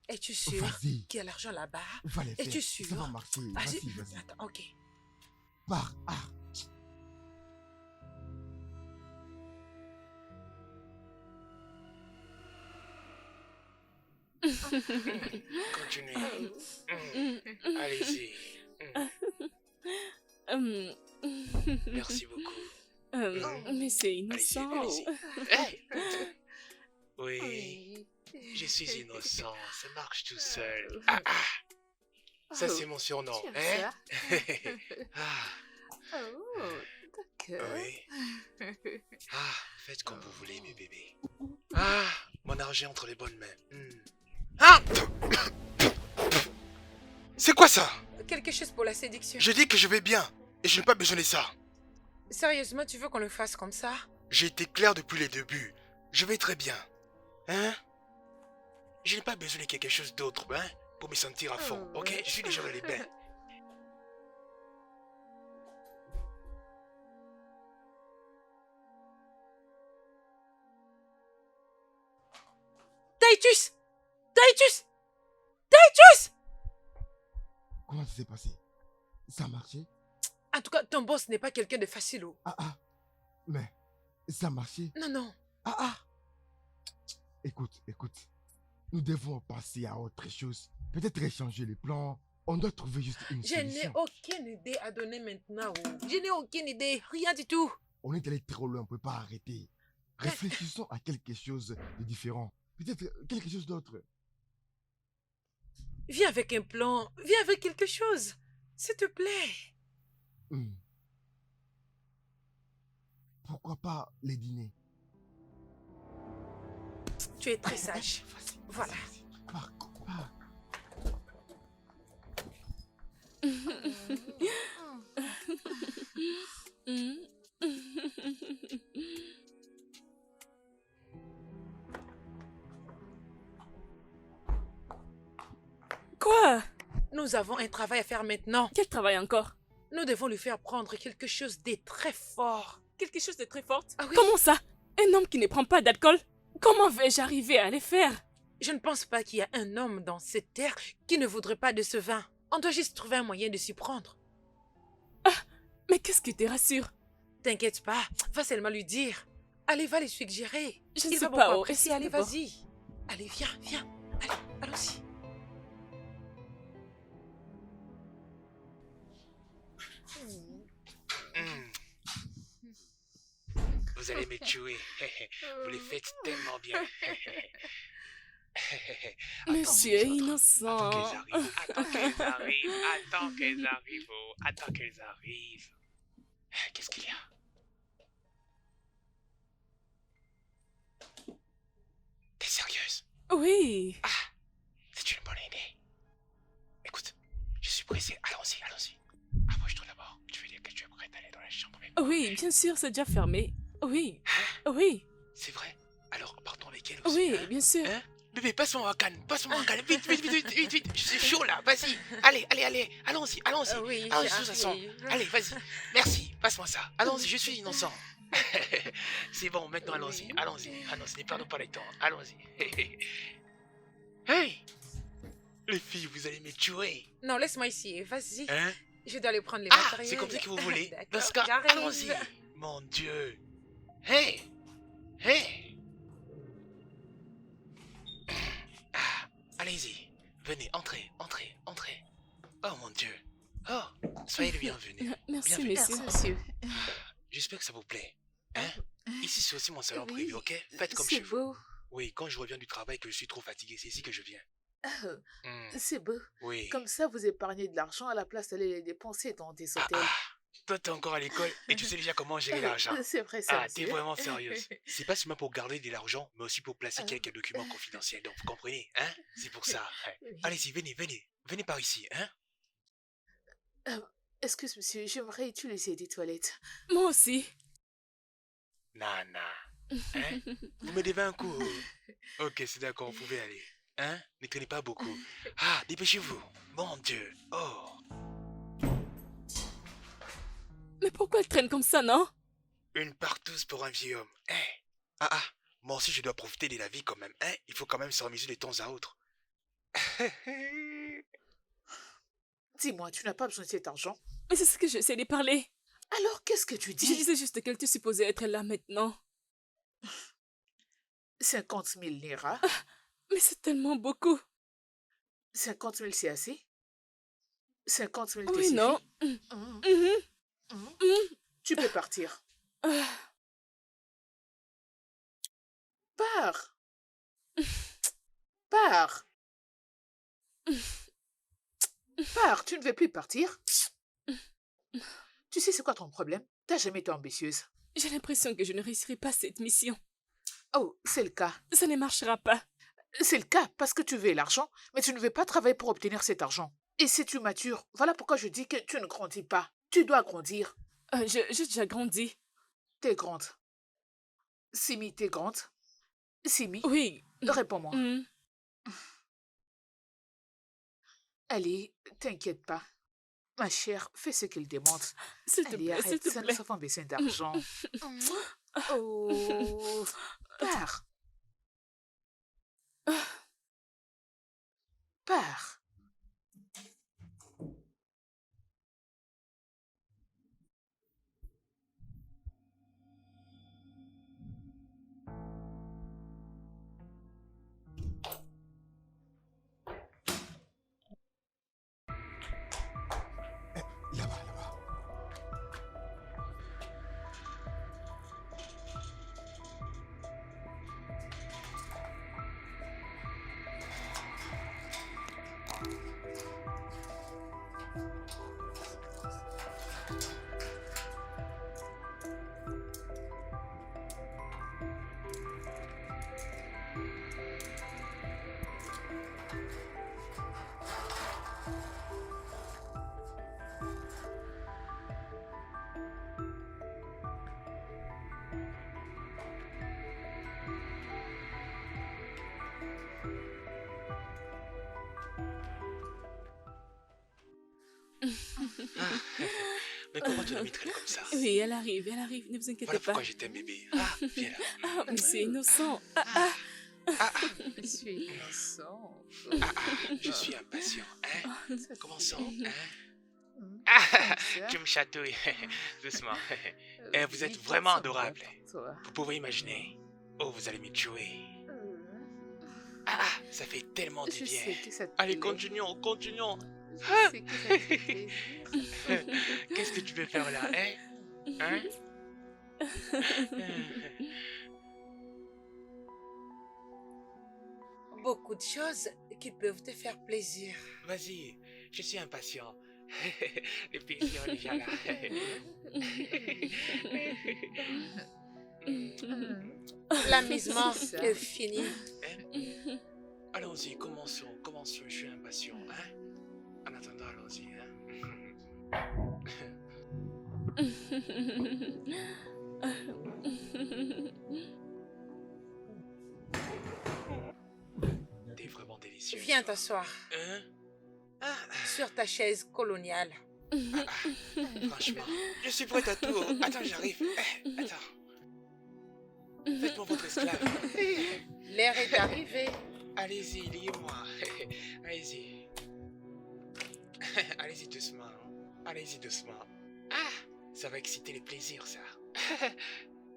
Es-tu sûr qu'il y a l'argent là-bas? Va les faire. Es-tu sûr? Ça va marcher. Vas-y. Attends, ok. Pars. Continuez. Allez-y. Merci beaucoup. Mais c'est innocent. Allez-y. Hey. Oui, je suis innocent. Ça marche tout seul. Ça, c'est mon surnom. Hein? D'accord. Oui. Faites comme vous voulez, mes bébés. Mon argent entre les bonnes mains. C'est quoi ça? Quelque chose pour la séduction. Je dis que je vais bien et je n'ai pas besoin de ça. Sérieusement, tu veux qu'on le fasse comme ça? J'ai été clair depuis le début. Je vais très bien. Hein? Je n'ai pas besoin de quelque chose d'autre, hein? Pour me sentir à fond, ok? Je suis déjà dans les bains. Titus! Titus! Titus! Comment ça s'est passé? Ça a marché? En tout cas, ton boss n'est pas quelqu'un de facile. Mais ça a marché? Non. Écoute. Nous devons passer à autre chose. Peut-être échanger les plans. On doit trouver juste une solution. Je n'ai aucune idée à donner maintenant. Je n'ai aucune idée. Rien du tout. On est allé trop loin, on ne peut pas arrêter. Réfléchissons à quelque chose de différent. Peut-être quelque chose d'autre. Viens avec un plan. Viens avec quelque chose. S'il te plaît. Pourquoi pas les dîners? Tu es très sage. Voilà. Quoi? Nous avons un travail à faire maintenant. Quel travail encore? Nous devons lui faire prendre quelque chose de très fort. Quelque chose de très fort? Oui. Comment ça? Un homme qui ne prend pas d'alcool? Comment vais-je arriver à les faire? Je ne pense pas qu'il y a un homme dans cette terre qui ne voudrait pas de ce vin. On doit juste trouver un moyen de s'y prendre. Mais qu'est-ce qui te rassure? T'inquiète pas, va seulement lui dire. Allez, va les suggérer. Je ne Il sais va pas. beaucoup apprécier. Allez, vas-y. Allez, viens. Allez, allons-y. Vous allez me tuer. Vous les faites tellement bien. Monsieur est innocent. Attends qu'elles arrivent. Qu'est-ce qu'il y a? T'es sérieuse? Oui. C'est une bonne idée. Écoute, je suis pressé. Allons-y. Approche-toi d'abord. Je vais dire que tu es prête. Oui, bien sûr, c'est déjà fermé. Oui. Oui. C'est vrai? Alors, partons avec elle aussi. Oui, hein? bien sûr. Hein? Bébé, passe-moi un canne, passe-moi un canne. Vite, vite, vite, vite, vite, vite. Je suis chaud là, vas-y. Allez, allez, allez. Allons-y, allons-y. Oui, Allons-y, sous sa sang. j'arrive. Allez, vas-y. Merci, passe-moi ça. Allons-y, je suis innocent. C'est bon, maintenant allons-y, allons-y. Allons-y, ne perdons pas le temps. Allons-y. Hey! Les filles, vous allez me tuer. Non, laisse-moi ici. Vas-y. Hein? Je dois aller prendre les Ah, matériels. c'est comme ça que vous voulez. Dans D'accord, ce cas, j'arrive. allons-y. Mon Dieu. Hey! Hey! Ah, allez-y. Venez, entrez, entrez, entrez. Oh mon Dieu. Oh, soyez le bienvenu. Merci, Bienvenue. monsieur. Monsieur. J'espère que ça vous plaît. Hein? Ici, c'est aussi mon salon Oui, privé, ok? Faites comme c'est chez vous. beau. Oui, quand je reviens du travail que je suis trop fatigué, c'est ici que je viens. Ah, Hmm, c'est beau. oui. Comme ça, vous épargnez de l'argent à la place d'aller les dépenser dans des Ah, hôtels. ah. Toi, t'es encore à l'école et tu sais déjà comment gérer l'argent. C'est vrai, ça. Ah, t'es vraiment sérieuse. C'est pas seulement pour garder de l'argent, mais aussi pour placer quelques documents confidentiels. Donc, vous comprenez, hein? C'est pour ça. Ouais. Oui. Allez-y, venez, venez. Venez par ici, hein? Excuse, monsieur, j'aimerais utiliser des toilettes. Moi aussi. Nana. Hein? Vous me devez un coup. Ok, c'est d'accord, vous pouvez aller. Hein? Ne traînez pas beaucoup. Ah, dépêchez-vous. Mon Dieu. Oh. Mais pourquoi elle traîne comme ça, non? Une partouze pour un vieil homme. Hein? Ah, ah. Moi aussi, je dois profiter de la vie quand même. Hein? Il faut quand même se remuser de temps à autre. Dis-moi, tu n'as pas besoin de cet argent? Mais c'est ce que j'essaie de parler. Alors, qu'est-ce que tu Je dis? disais juste qu'elle était supposée être là maintenant. 50 000 liras. Mais c'est tellement beaucoup. 50 000, c'est assez? 50 000, te Oui, suffit? non. Mhm. Tu peux partir. Pars. Pars. Pars, tu ne veux plus partir? Tu sais c'est quoi ton problème? T'as jamais été ambitieuse. J'ai l'impression que je ne réussirai pas cette mission. Oh, c'est le cas. Ça ne marchera pas. C'est le cas parce que tu veux l'argent, mais tu ne veux pas travailler pour obtenir cet argent. Et si tu matures, voilà pourquoi je dis que tu ne grandis pas. Tu dois grandir. J'ai déjà grandi. T'es grande. Simi, t'es grande. Simi, Oui. réponds-moi. Mm. Allez, t'inquiète pas. Ma chère, fais ce qu'il demande. S'il te Allez, plaît, s'il arrête, te ça, nous plaît. avons besoin d'argent. Oh, pars. Pars. Là-bas, là-bas. Mais comment tu me traînes comme ça? Oui, elle arrive, ne vous inquiétez Voilà pas. pourquoi je t'aime, bébé. Ah, viens là. Ah, mais c'est innocent. Je suis innocent. Je suis impatient, hein? Commençons, hein? Ah, Tu me chatouilles. Doucement. Et vous êtes vraiment adorable. Toi. Vous pouvez imaginer. Oh, vous allez me tuer. Ça fait tellement du Je bien. sais que ça te Allez, plaît. continuons, continuons. Je sais que ça te fait plaisir. Qu'est-ce que tu veux faire là, hein? Hein? Beaucoup de choses qui peuvent te faire plaisir. Vas-y, je suis impatient. Les filles sont déjà là. L'amusement C'est ça. est fini. Allons-y, commençons, commençons. Je suis impatient, hein? En attendant, allons-y, hein? T'es vraiment délicieux. Viens t'asseoir Hein? Ah, sur ta chaise coloniale. franchement, je suis prête à tout. Attends, j'arrive. Attends. Faites-moi votre esclave. L'air est arrivé. Allez-y, liez-moi. Allez-y. Allez-y doucement. Allez-y doucement. Ah, ça va exciter les plaisirs, ça.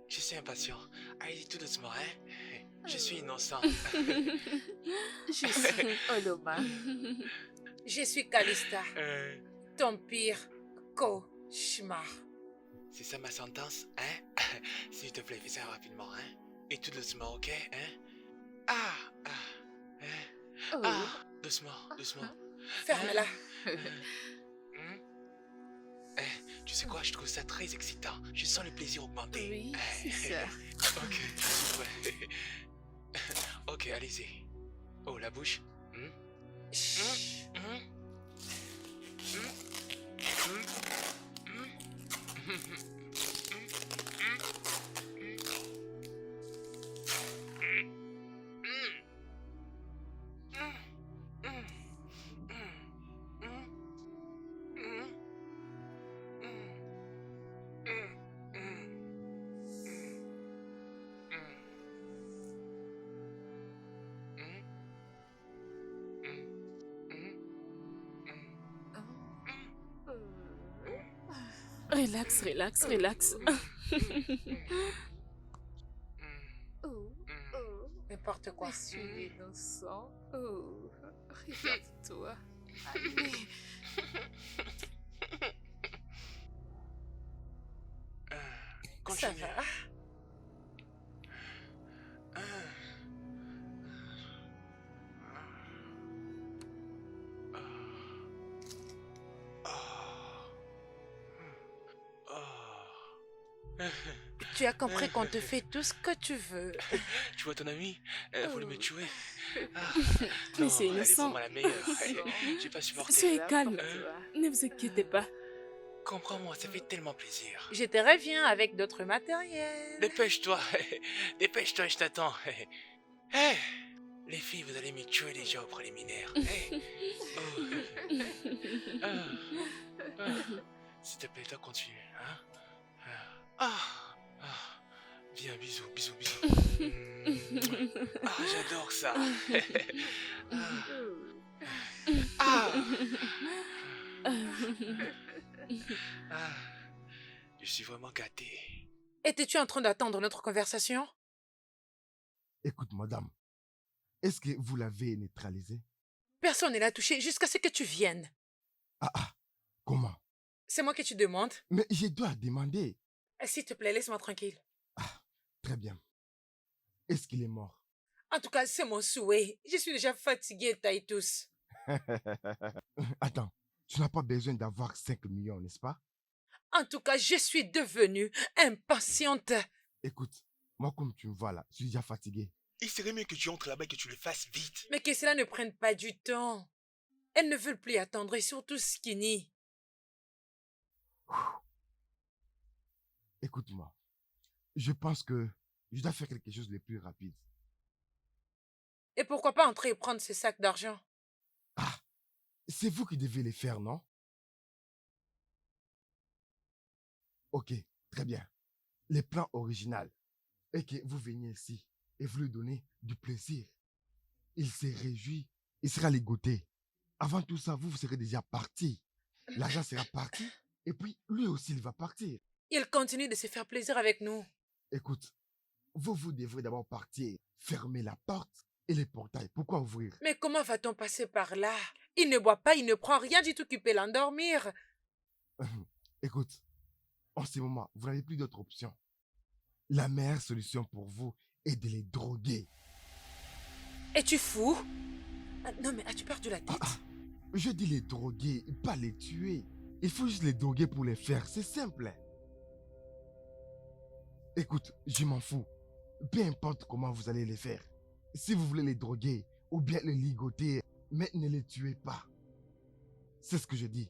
Je suis impatient. Allez-y tout doucement, hein. Je suis innocent. Je suis Oloma. Je suis Calista, ton pire cauchemar. C'est ça ma sentence, hein? S'il te plaît, fais ça rapidement, hein? Et tout doucement, ok? Hein? Ah, Oh. doucement, doucement. Ferme-la. Tu sais quoi, je trouve ça très excitant. Je sens le plaisir augmenter. Oui, c'est ça. Ok, super. Ok, allez-y. Oh, la bouche. Chut. Relax, relax, relax. N'importe quoi. Je suis innocent. Oh, regarde-toi. Allez. Ça Continue. va. Tu as compris qu'on te fait tout ce que tu veux. Tu vois ton ami? Elle a voulu me tuer. Ah, Mais non, c'est elle est innocent. vraiment la meilleure. J'ai pas supporté. Soyez calme. Ne vous inquiétez pas. Comprends-moi, ça fait tellement plaisir. Je te reviens avec d'autres matériels. Dépêche-toi. Dépêche-toi, je t'attends. Hey, les filles, vous allez me tuer déjà au préliminaire. Hey. Oh. S'il te plaît, toi, continue. Hein? Viens, bisous, bisous, bisous. J'adore ça. Je suis vraiment gâté. Étais-tu en train d'attendre notre conversation? Écoute, madame, est-ce que vous l'avez neutralisé? Personne ne l'a touché jusqu'à ce que tu viennes. Comment? C'est moi que tu demandes. Mais je dois demander. S'il te plaît, laisse-moi tranquille. Très bien. Est-ce qu'il est mort? En tout cas, c'est mon souhait. Je suis déjà fatiguée, Taïtus. Attends, tu n'as pas besoin d'avoir 5 millions, n'est-ce pas? En tout cas, je suis devenue impatiente. Écoute, moi comme tu me vois là, je suis déjà fatigué. Il serait mieux que tu entres là-bas et que tu le fasses vite. Mais que cela ne prenne pas du temps. Elles ne veulent plus attendre et surtout Skinny. Écoute-moi, je pense que je dois faire quelque chose de plus rapide. Et pourquoi pas entrer et prendre ces sacs d'argent? C'est vous qui devez les faire, non? Ok, très bien. Le plan original est que vous veniez ici et vous lui donnez du plaisir. Il se réjouit, il sera ligoté. Avant tout ça, vous serez déjà parti. L'argent sera parti et puis lui aussi, il va partir. Il continue de se faire plaisir avec nous. Écoute, vous devrez d'abord partir, fermer la porte et les portails. Pourquoi ouvrir? Mais comment va-t-on passer par là? Il ne boit pas, il ne prend rien du tout qui peut l'endormir. Écoute, en ce moment, vous n'avez plus d'autre option. La meilleure solution pour vous est de les droguer. Es-tu fou? Non mais as-tu perdu la tête? Je dis les droguer, pas les tuer. Il faut juste les droguer pour les faire, c'est simple. Écoute, je m'en fous. Peu importe comment vous allez les faire. Si vous voulez les droguer ou bien les ligoter, mais ne les tuez pas. C'est ce que je dis.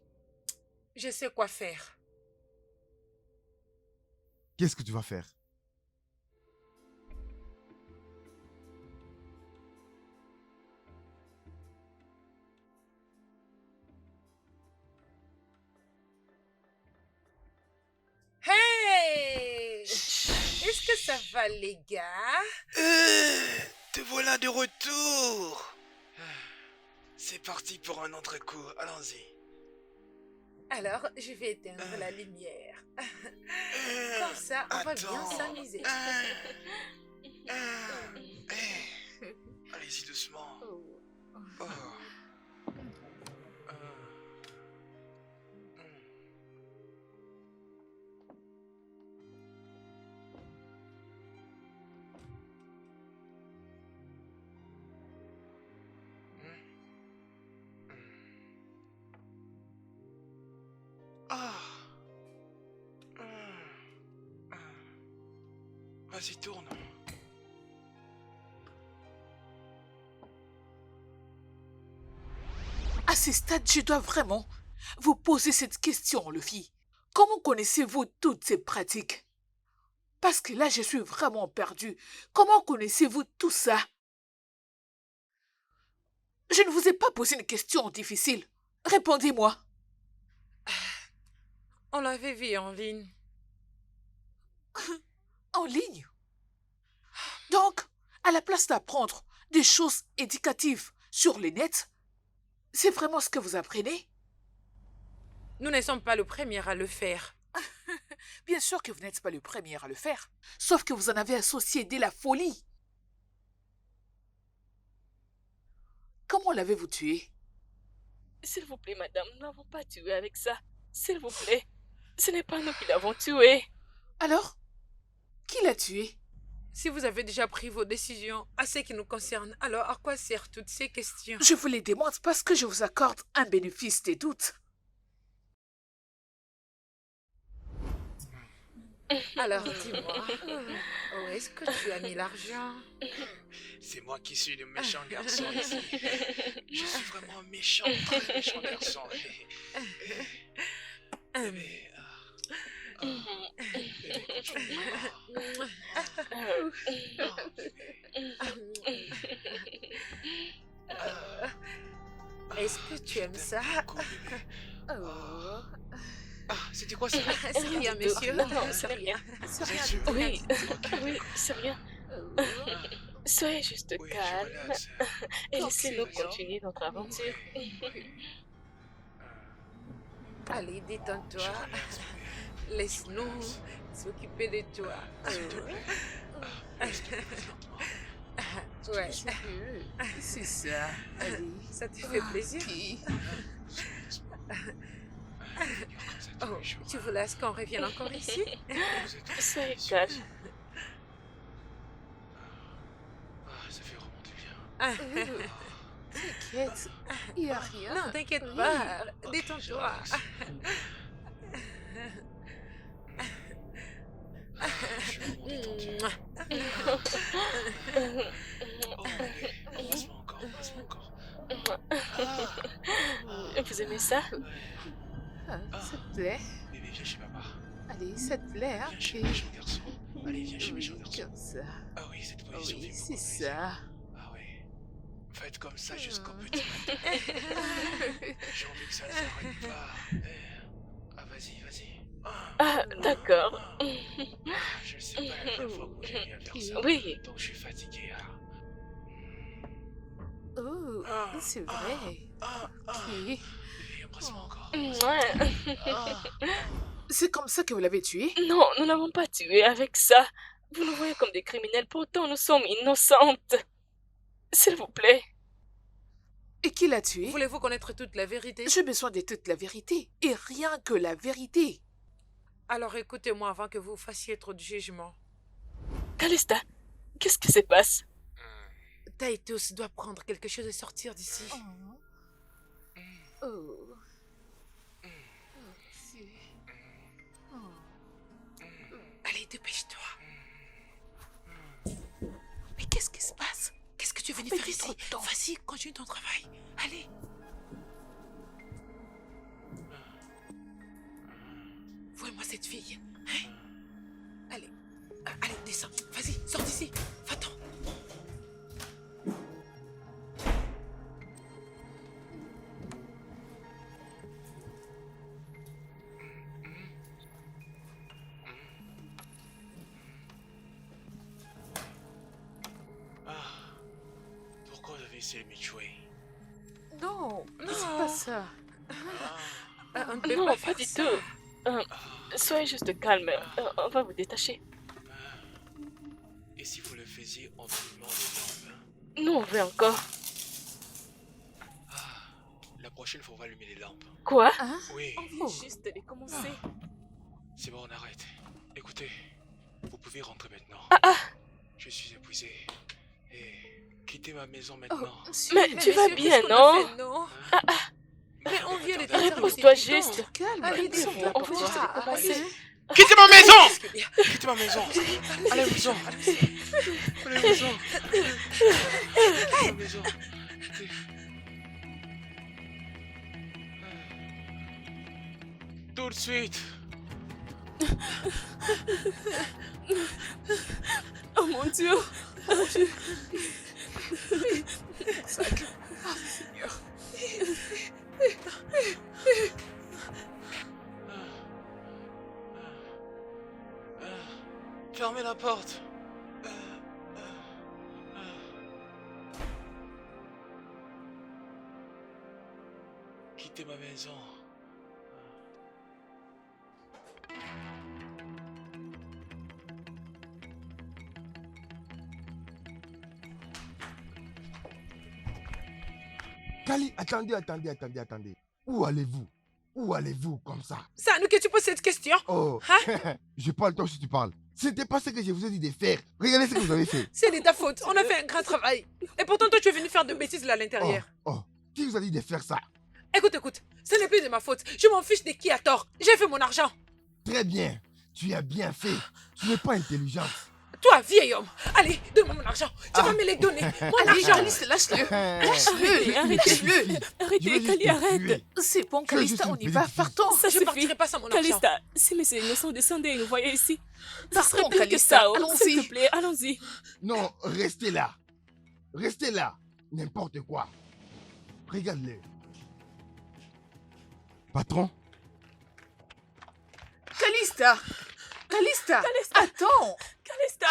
Je sais quoi faire. Qu'est-ce que tu vas faire? Hey! Est-ce que ça va, les gars? Te voilà de retour. C'est parti pour un autre coup, allons-y. Alors, je vais éteindre la lumière. Comme ça, on va bien s'amuser. Allez-y doucement. Oh. Vas-y, tourne. À ce stade, je dois vraiment vous poser cette question, Luffy. Comment connaissez-vous toutes ces pratiques? Parce que là, je suis vraiment perdu. Comment connaissez-vous tout ça? Je ne vous ai pas posé une question difficile. Répondez-moi. On l'avait vu en ligne. En ligne? Donc, à la place d'apprendre des choses éducatives sur le net, c'est vraiment ce que vous apprenez? Nous ne sommes pas le premier à le faire. Bien sûr que vous n'êtes pas le premier à le faire, sauf que vous en avez associé dès la folie. Comment l'avez-vous tué? S'il vous plaît, madame, nous n'avons pas tué avec ça. S'il vous plaît, ce n'est pas nous qui l'avons tué. Alors, qui l'a tué? Si vous avez déjà pris vos décisions à ce qui nous concerne, alors à quoi servent toutes ces questions? Je vous les demande parce que je vous accorde un bénéfice des doutes. Alors, dis-moi, où est-ce que tu as mis l'argent? C'est moi qui suis le méchant garçon ici. Je suis vraiment un méchant, très méchant garçon. Bébé, Est-ce que tu aimes ça? c'était quoi ça? C'est rien, monsieur. Non, c'est rien. C'est rien. Oui, oui, c'est rien. Soyez juste Oui, je calme relaxe. et laissez-nous Tranquille. continuer notre aventure. Allez, Je détends-toi. relaxe, bébé. Laisse-nous s'occuper de toi. S'il te plaît. S'il te plaît, viens. Ouais. C'est ça. Allez. Ça te fait plaisir? Puis, Oh, tu voulais à ce qu'on revienne encore ici? Soyez calme. Ça fait vraiment du bien. t'inquiète, il n'y a rien. Non, t'inquiète pas. Détends-toi. Je suis vraiment détendu. Oh, bébé, embrasse-moi encore, embrasse-moi encore. Vous aimez ça? Ça te plaît? Bébé, viens chez papa. Allez, ça te plaît, hein? Viens chez Puis, méchant garçon. Allez, viens chez méchant oui, garçon. comme ça. Ah oui, cette position Oui, fait c'est beaucoup plaisir. ça. Ah oui. Faites comme ça jusqu'au petit matin. J'ai envie que ça ne s'arrête pas. Ah, vas-y, vas-y. Ah, d'accord. Je sais pas la dernière fois que j'ai vu faire ça. Oui. Donc je suis fatigué. Oh, c'est vrai. Ok. Bébé, embrasse-moi encore. Ouais. C'est comme ça que vous l'avez tué? Non, nous n'avons pas tué avec ça. Vous nous voyez comme des criminels, pourtant nous sommes innocentes. S'il vous plaît. Et qui l'a tué? Voulez-vous connaître toute la vérité? J'ai besoin de toute la vérité. Et rien que la vérité. Alors écoutez-moi avant que vous fassiez trop de jugement. Calista, qu'est-ce qui se passe? Titus doit prendre quelque chose et sortir d'ici. Oh. Allez, dépêche-toi. Mais qu'est-ce qui se passe? Qu'est-ce que tu veux faire ici? Vas-y, continue ton travail. Allez. Vois-moi cette fille. Hein? essayer de me tuer. Non, c'est pas ça. On ne peut Non, pas pas faire du ça. tout. Soyez juste calme. On va vous détacher. Et si vous le faisiez en allumant les lampes? Nous, on veut encore. La prochaine fois, on va allumer les lampes. Quoi? Oui, On vient juste de commencer. c'est bon, on arrête. Écoutez, vous pouvez rentrer maintenant. Je suis épuisé. Et quittez ma maison maintenant. Mais tu vas monsieur, bien, qu'est-ce qu'on a non? fait, non? Mais Mais on vient de attendez. dire Repose-toi que c'est juste. évident. Calme, Allez, ils sont dis-moi, on veut juste pourquoi? commencer. Allez. Quittez ma maison! Qu'est-ce qu'il y a? Quittez ma maison! Allez à la maison! Allez à la maison! Allez à la maison! Quittez. Tout de suite! Oh mon Dieu. Fermez la porte! Quittez ma maison. Kali, attendez. Où allez-vous? Où allez-vous comme ça? C'est à nous que tu poses cette question? Oh, je parle toi aussi tu parles. C'était pas ce que je vous ai dit de faire. Regardez ce que vous avez fait. C'est de ta faute. On a fait un grand travail. Et pourtant, toi, tu es venu faire de bêtises là à l'intérieur. Qui vous a dit de faire ça? Écoute, ce n'est plus de ma faute. Je m'en fiche de qui a tort. J'ai fait mon argent. Très bien. Tu as bien fait. Tu n'es pas intelligente. Toi, vieil homme, allez, donne-moi mon argent. Tu vas me les donner. Mon Allez, argent. Calista, lâche-le. Arrêtez, arrêtez. Arrêtez, Kali, arrête. C'est bon, Tu es juste Calista, on une y va. petite fille. Partons. Ça Je suffit. partirai pas sans mon argent. Calista, si monsieur innocent descendait et nous voyait ici, ça Partons, serait pire que Calista, ça. Oh, allons-y. s'il te plaît, allons-y. Non, restez là. Restez là. N'importe quoi. Regarde-le. Patron, Calista, attends. Calista.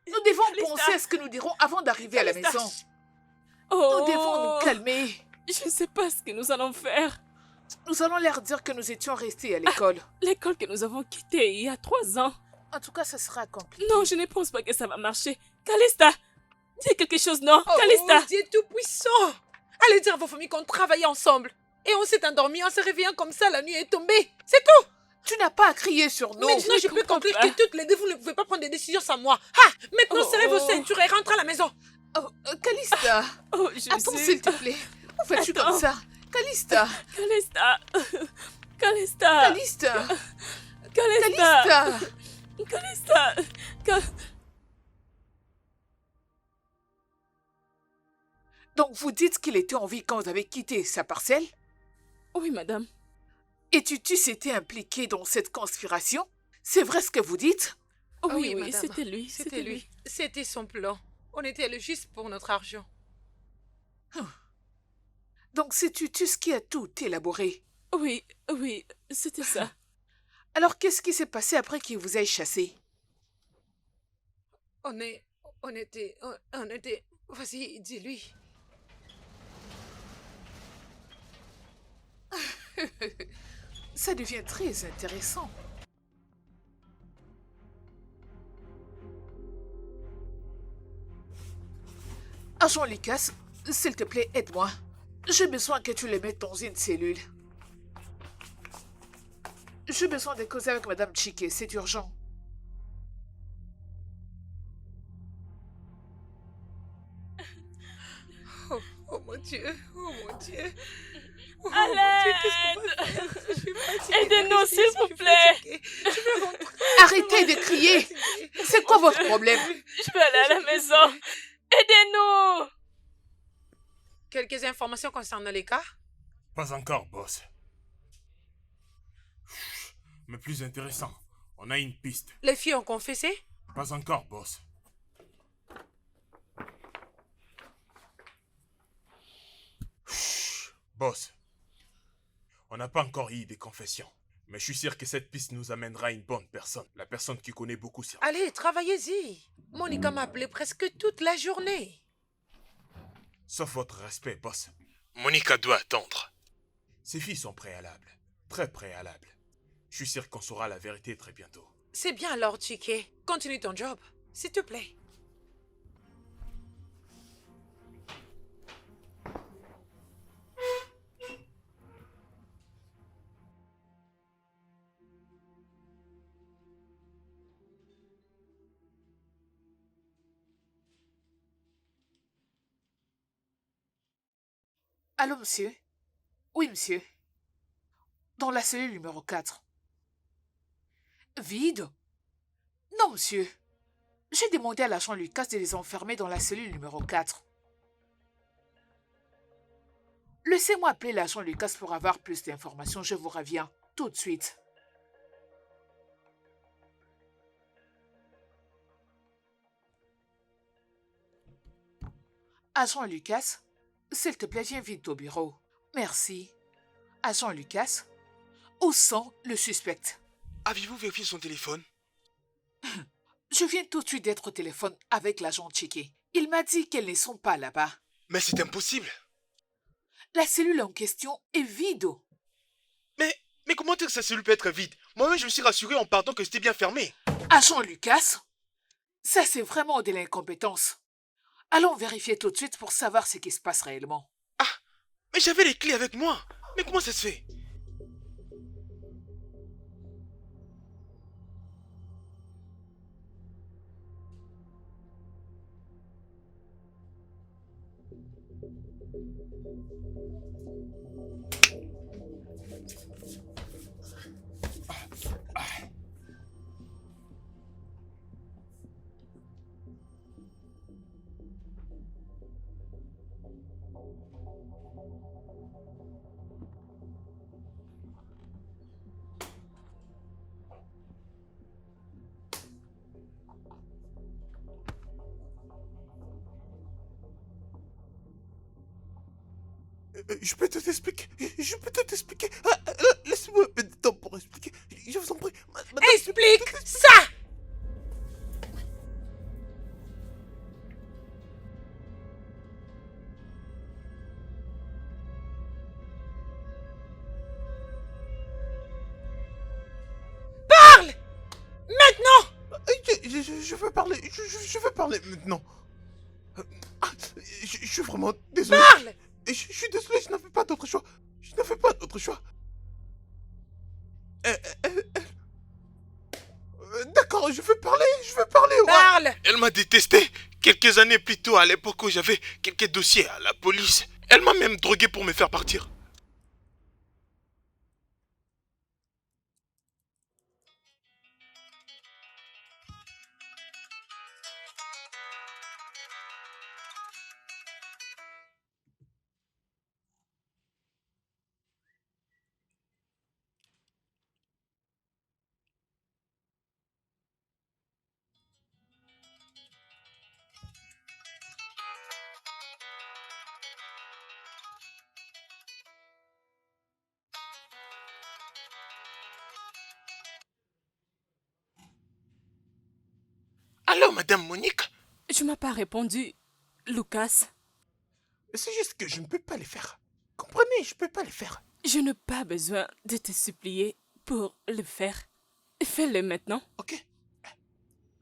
Nous devons Calista. penser à ce que nous dirons avant d'arriver à la Calista. maison. Oh. Nous devons nous calmer. Je ne sais pas ce que nous allons faire. Nous allons leur dire que nous étions restés à l'école. L'école que nous avons quittée il y a 3 ans. En tout cas, ça sera accompli. Non, je ne pense pas que ça va marcher. Calista, dis quelque chose, non? Oh, Calista. Dieu tout-puissant. Allez dire à vos familles qu'on travaillait ensemble. Et on s'est endormi en se réveillant comme ça, la nuit est tombée. C'est tout. Tu n'as pas à crier sur nous. Maintenant, je peux comprends conclure pas. que toutes les deux, vous ne pouvez pas prendre des décisions sans moi. Maintenant, serrez vos ceintures et rentrez à la maison. Calista, Oh, je attends, sais. s'il te plaît. Où fais-tu Attends. comme ça? Calista, Calista. Calista. Calista, Calista. Calista. Calista. Donc, vous dites qu'il était en vie quand vous avez quitté sa parcelle? Oui, madame. Et tu s'étais impliqué dans cette conspiration? C'est vrai ce que vous dites? Oui, madame. c'était lui. C'était lui. C'était son plan. On était allés juste pour notre argent. Donc, c'est Tutus qui a tout élaboré. Oui, c'était ça. Alors, qu'est-ce qui s'est passé après qu'il vous ait chassé? On était... Vas-y, dis-lui. Ça devient très intéressant. Agent Lucas, s'il te plaît, aide-moi. J'ai besoin que tu le mettes dans une cellule. J'ai besoin de causer avec Madame Chique, c'est urgent. Oh mon Dieu, oh mon Dieu. Oh À mon Dieu, qu'est-ce qu'on va faire? Je suis fatiguée Aidez-nous, de rester s'il ici, vous je suis plaît. fatiguée. Je veux rentrer. Arrêtez de crier. C'est quoi votre problème? Je peux aller à la maison. Aidez-nous. Quelques informations concernant les cas? Pas encore, boss. Mais plus intéressant, on a une piste. Les filles ont confessé? Pas encore, boss. Boss, on n'a pas encore eu des confessions. Mais je suis sûr que cette piste nous amènera à une bonne personne. La personne qui connaît beaucoup sur... Allez, travaillez-y. Monica m'a appelé presque toute la journée. Sauf votre respect, boss. Monica doit attendre. Ces filles sont préalables. Très préalables. Je suis sûr qu'on saura la vérité très bientôt. C'est bien alors, Chike. Continue ton job, s'il te plaît. Allô, monsieur? Oui, monsieur. Dans la cellule numéro 4. Vide? Non, monsieur. J'ai demandé à l'agent Lucas de les enfermer dans la cellule numéro 4. Laissez-moi appeler l'agent Lucas pour avoir plus d'informations. Je vous reviens tout de suite. Agent Lucas, s'il te plaît, viens vite au bureau. Merci. Agent Lucas, où sont le suspect? Avez-vous vérifié son téléphone? Je viens tout de suite d'être au téléphone avec l'agent Chike. Il m'a dit qu'elles ne sont pas là-bas. Mais c'est impossible. La cellule en question est vide. Mais comment dire que sa cellule peut être vide? Moi-même, je me suis rassuré en partant que c'était bien fermé. Agent Lucas, ça c'est vraiment de l'incompétence. Allons vérifier tout de suite pour savoir ce qui se passe réellement. Mais j'avais les clés avec moi. Mais comment ça se fait? Je peux tout expliquer. Je peux tout expliquer. Laissez-moi un peu de temps pour expliquer. Je vous en prie. Explique ça! Parle! Maintenant! Je veux parler. Je veux parler maintenant. Je suis vraiment désolé. Parle! Je suis désolé, je n'avais pas d'autre choix. Je n'avais pas d'autre choix. D'accord, je veux parler, ouais. Parle! Elle m'a détesté. Quelques années plus tôt, à l'époque où j'avais quelques dossiers à la police. Elle m'a même drogué pour me faire partir. Alors, Madame Monique? Tu m'as pas répondu, Lucas. C'est juste que je ne peux pas les faire. Comprenez, je peux pas les faire. Je n'ai pas besoin de te supplier pour le faire. Fais-le maintenant. Ok.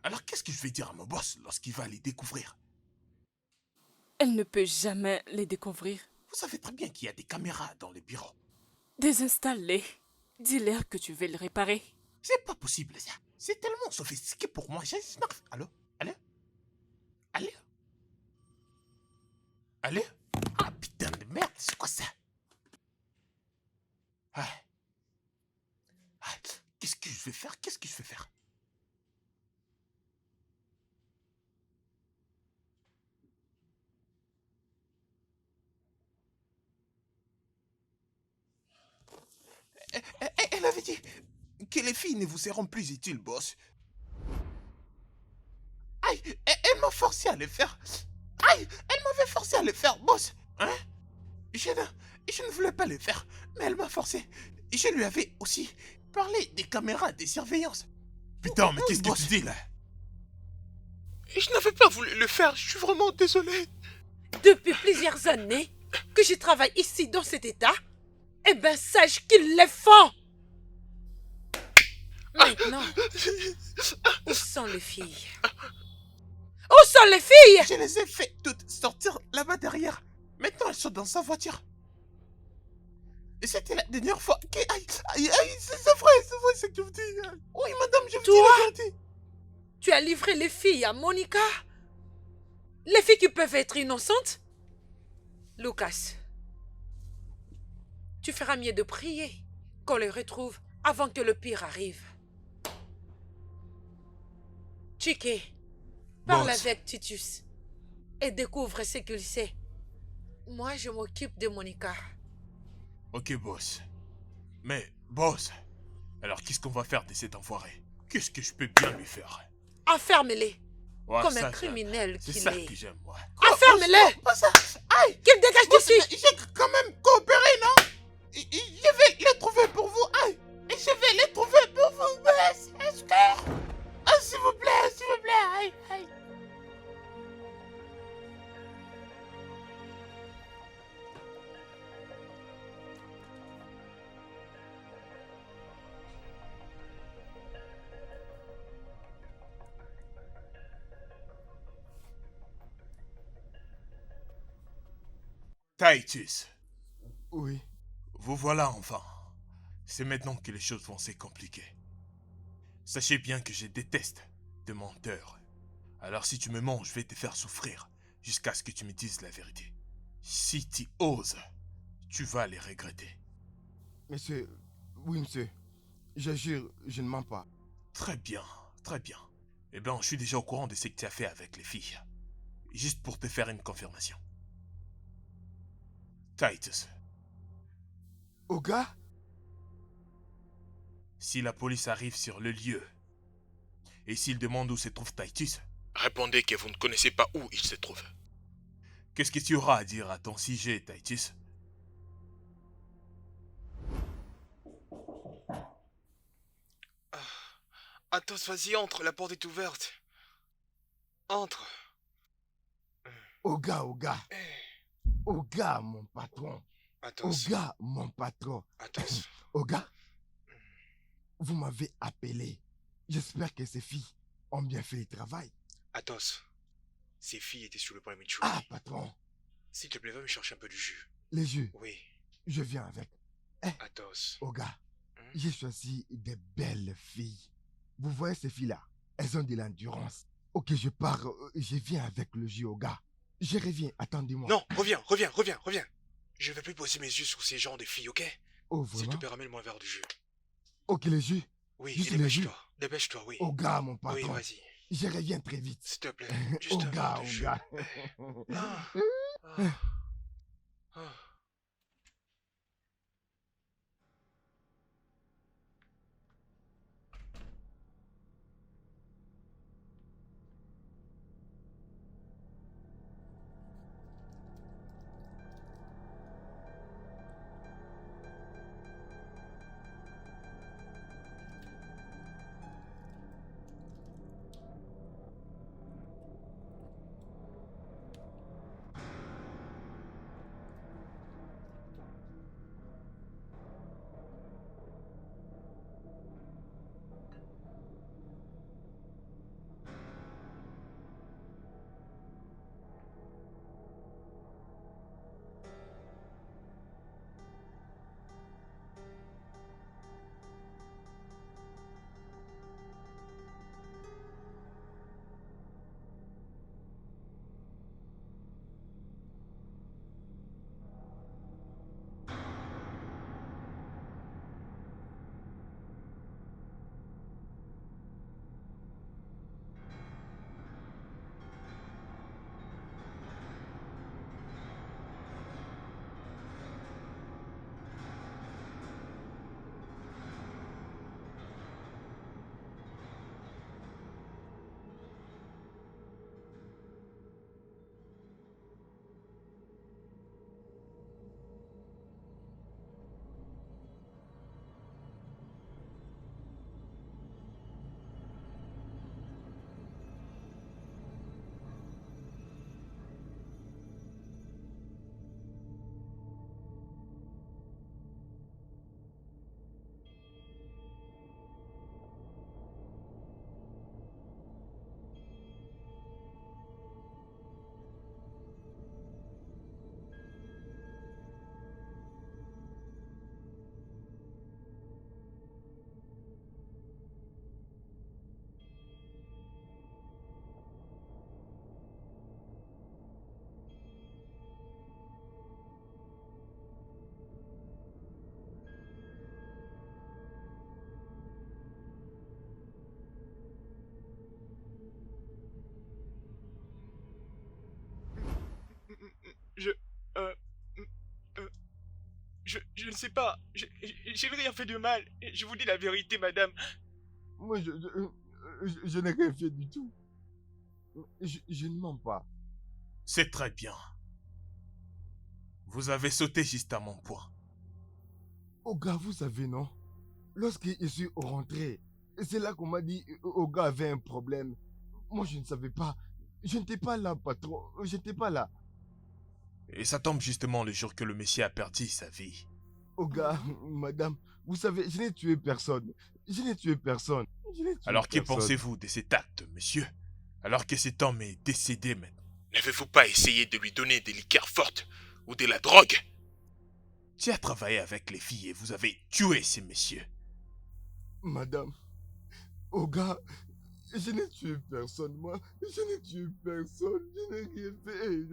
Alors qu'est-ce que je vais dire à mon boss lorsqu'il va les découvrir? Elle ne peut jamais les découvrir. Vous savez très bien qu'il y a des caméras dans les bureaux. Désinstalle-les. Dis-leur que tu veux le réparer. C'est pas possible, ça. C'est tellement sophistiqué pour moi. Allô? Allô? Allô? Allô? Ah, putain de merde, c'est quoi ça? Qu'est-ce que je vais faire? Qu'est-ce que je vais faire? Elle avait dit que les filles ne vous seront plus utiles, boss. Aïe, elle m'a forcé à les faire. Aïe, elle m'avait forcé à les faire, boss. Hein? Je ne voulais pas les faire, mais elle m'a forcé. Je lui avais aussi parlé des caméras de surveillance. Putain, mais qu'est-ce que tu dis là? Je n'avais pas voulu le faire, je suis vraiment désolé. depuis plusieurs années que je travaille ici dans cet état, eh ben sache qu'ils les font. Maintenant, où sont les filles? Où sont les filles? Je les ai fait toutes sortir là-bas derrière. Maintenant, elles sont dans sa voiture. Et c'était la dernière fois que... c'est vrai ce que je vous dis. Oui, madame, je vous dis la vérité. Tu as livré les filles à Monica? Les filles qui peuvent être innocentes? Lucas, tu feras mieux de prier qu'on les retrouve avant que le pire arrive. Chiquet, parle Boss. avec Titus et découvre ce qu'il sait. Moi, je m'occupe de Monica. Ok, boss. Mais, boss, alors qu'est-ce qu'on va faire de cet enfoiré? Qu'est-ce que je peux bien lui faire? Enferme-les, Ouais, comme ça, un j'aime. criminel C'est qu'il ça est. que j'aime, moi. Enferme-les! Pas ça. Aïe! Qu'ils dégagent Boss, d'ici! mais j'ai quand même coopéré, non? Je vais les trouver pour vous. Aïe! Et je vais les trouver pour vous, boss. Est-ce que... Ah, s'il vous plaît, aïe, aïe. Titus, Oui. vous voilà enfin. C'est maintenant que les choses vont se compliquer. Sachez bien que je déteste de menteurs. Alors si tu me mens, je vais te faire souffrir jusqu'à ce que tu me dises la vérité. Si tu oses, tu vas les regretter. Monsieur, oui, monsieur. Je jure, je ne mens pas. Très bien, très bien. Eh bien, je suis déjà au courant de ce que tu as fait avec les filles. Juste pour te faire une confirmation. Titus, Oga? si la police arrive sur le lieu, et s'ils demandent où se trouve Titus, Répondez que vous ne connaissez pas où il se trouve. qu'est-ce que tu auras à dire à ton sujet, Titus? Attends, vas-y, entre, la porte est ouverte. Entre. Oga, Oga. Oga, mon patron. Athos. Oga, mon patron. Athos. Oga, vous m'avez appelé. J'espère que ces filles ont bien fait le travail. Athos. Ces filles étaient sur le point de me tuer. Ah, patron. S'il te plaît, va me chercher un peu du jus. Les jus. Oui. Je viens avec. Athos. Oga, j'ai choisi des belles filles. Vous voyez ces filles-là? Elles ont de l'endurance. Ok, je pars. Je viens avec le jus, Oga. Je reviens, attendez-moi. Non, reviens. Je ne vais plus poser mes yeux sur ces gens de filles, ok? Oh, S'il vraiment? te plaît, ramène-moi un verre de jus. Ok, les jus. Oui, Juste et les jus. dépêche-toi. Dépêche-toi, oui. Oga, mon Oui, patron. vas-y. Je reviens très vite. S'il te plaît, juste un Oga, verre de jus. Oga. Ah. Ah. Euh, je ne sais pas. J'ai rien fait de mal. Je vous dis la vérité, madame. Moi, je n'ai rien fait du tout. Je ne mens pas. C'est très bien. Vous avez sauté juste à mon point. Oga, vous savez, non? Lorsque je suis rentré, c'est là qu'on m'a dit Oga avait un problème. Moi, je ne savais pas. Je n'étais pas là, patron. Je n'étais pas là. Et ça tombe justement le jour que le monsieur a perdu sa vie. Oga, madame, vous savez, je n'ai tué personne. Je n'ai tué personne. Alors que personne. pensez-vous de cet acte, monsieur? Alors que cet homme est décédé maintenant. N'avez-vous pas essayé de lui donner des liqueurs fortes ou de la drogue? Tu as travaillé avec les filles et vous avez tué ces messieurs. Madame, Oga, je n'ai tué personne, moi. Je n'ai tué personne. Je n'ai rien fait.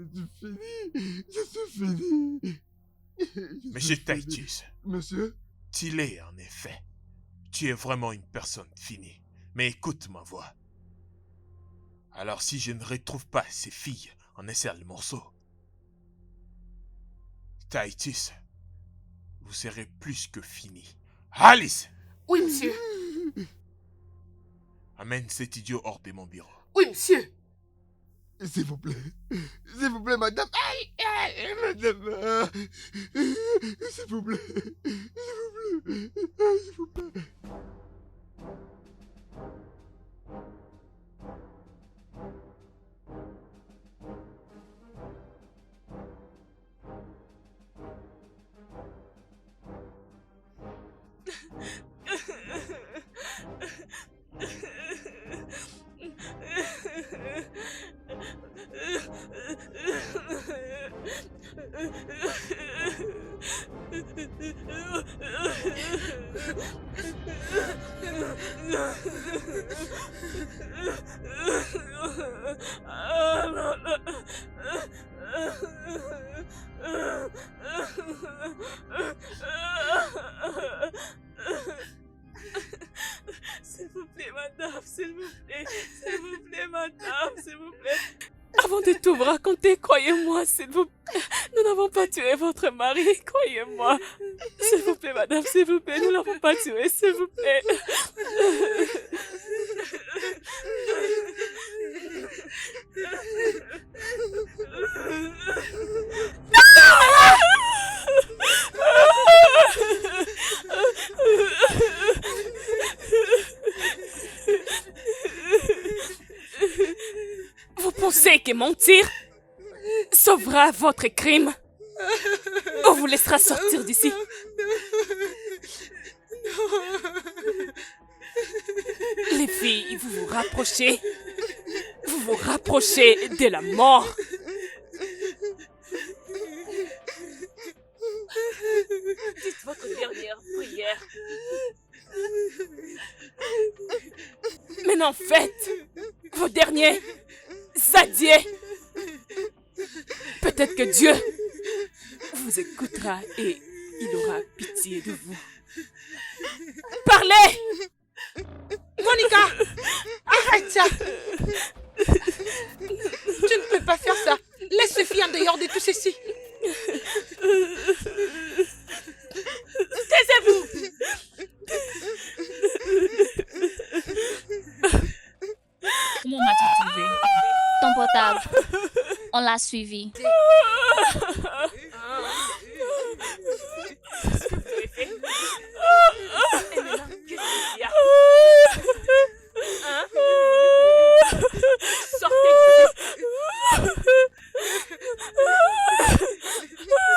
Je suis fini. Monsieur Titus. Monsieur? Tu l'es en effet. Tu es vraiment une personne finie. Mais écoute ma voix. Alors si je ne retrouve pas ces filles en un seul morceau, Titus, vous serez plus que fini. Alice! Oui, monsieur. Amène cet idiot hors de mon bureau. Oui, monsieur. S'il vous plaît. S'il vous plaît, madame. Aïe, aïe, madame. S'il vous plaît. S'il vous plaît. S'il vous plaît. S'il vous plaît, madame, s'il vous plaît. S'il vous plaît, madame, s'il vous plaît. Avant de tout vous raconter, croyez-moi, s'il vous plaît. Nous n'avons pas tué votre mari, croyez-moi. S'il vous plaît, madame, s'il vous plaît, nous ne l'avons pas tué, s'il vous plaît. Vous pensez que mentir sauvera votre crime ou vous laissera sortir d'ici? Les filles, vous vous rapprochez de la mort. Dites votre dernière prière. Maintenant faites vos derniers adieux. Peut-être que Dieu vous écoutera et il aura pitié de vous. Parlez! Monica! Arrête ça! Tu ne peux pas faire ça. Laisse ce fille en dehors de tout ceci. Taisez-vous! Comment m'as-tu trouvé? Ton portable. On l'a suivi. Qu'est-ce que vous avez fait? Et maintenant, qu'est-ce qu'il y a? Hein? Sortez d'ici!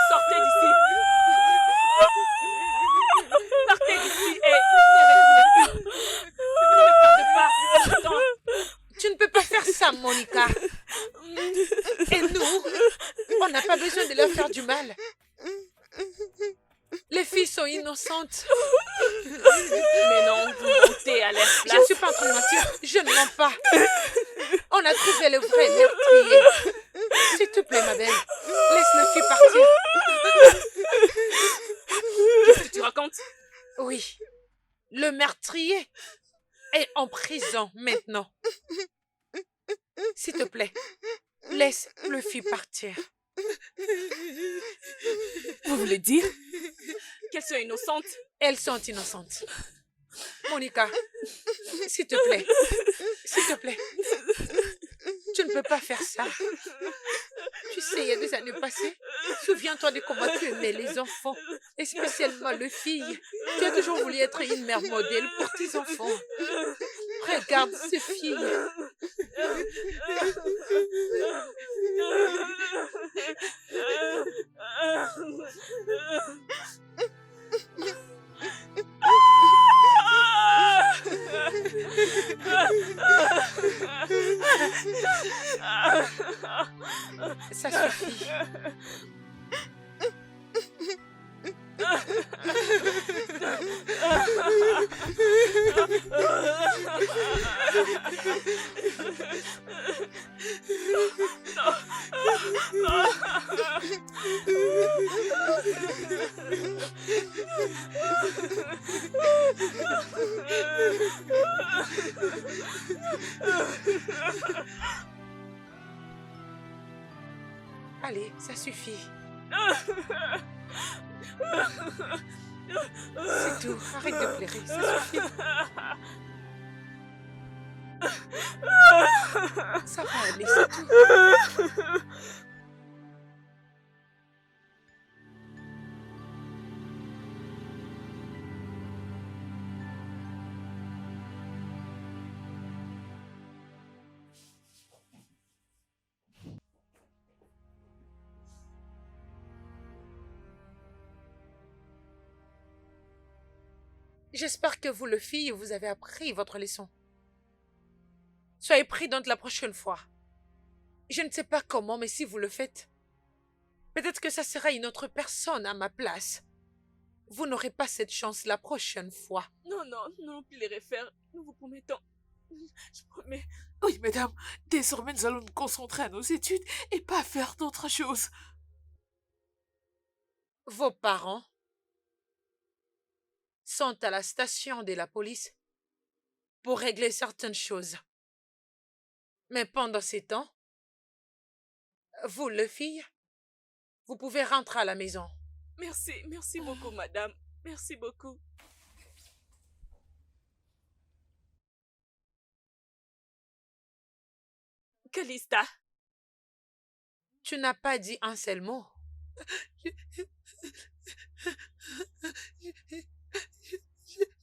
Sortez d'ici! Partez d'ici et ne revenez plus! Ne me perdez pas! Attends. Tu ne peux pas faire ça, Monica. Et nous, on n'a pas besoin de leur faire du mal. Les filles sont innocentes. Mais non, vous montez à leur Je place. ne suis pas en train de mentir. Je ne mens pas. On a trouvé le vrai meurtrier. S'il te plaît, ma belle, laisse la fille partir. Qu'est-ce que tu racontes? Oui, le meurtrier est en prison maintenant. S'il te plaît, laisse le fille partir. Vous voulez dire? Qu'elles sont innocentes. Elles sont innocentes. Monica, s'il te plaît. S'il te plaît. Tu ne peux pas faire ça. Tu sais, il y a des années passées, souviens-toi de comment tu aimais les enfants, et spécialement les filles. Tu as toujours voulu être une mère modèle pour tes enfants. Regarde ces filles. Ça suffit. Allez, ça suffit. C'est tout. Arrête de pleurer, ça suffit. Ça va aller, c'est tout. J'espère que vous, les filles, vous avez appris votre leçon. Soyez prudentes la prochaine fois. Je ne sais pas comment, mais si vous le faites, peut-être que ça sera une autre personne à ma place. Vous n'aurez pas cette chance la prochaine fois. Non, non, non, plus les refaire. Nous vous promettons. Je promets. Oui, mesdames, désormais nous allons nous concentrer à nos études et pas faire d'autres choses. Vos parents sont à la station de la police pour régler certaines choses. Mais pendant ces temps, vous, les filles, vous pouvez rentrer à la maison. Merci, merci beaucoup, madame. Merci beaucoup. Calista. Tu n'as pas dit un seul mot.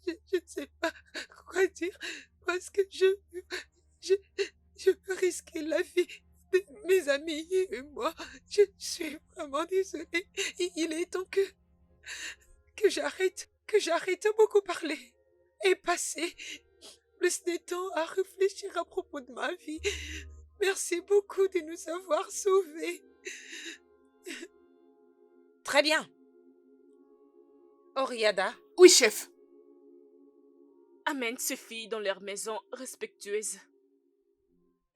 Je ne sais pas quoi dire parce que je peux risquer la vie de mes amis et moi. Je suis vraiment désolée. Il est temps que j'arrête beaucoup parler et passer plus de temps à réfléchir à propos de ma vie. Merci beaucoup de nous avoir sauvés. Très bien. Oriada. Oui, chef. Amène ces filles dans leur maison respectueuse.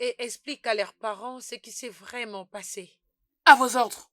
Et explique à leurs parents ce qui s'est vraiment passé. À vos ordres.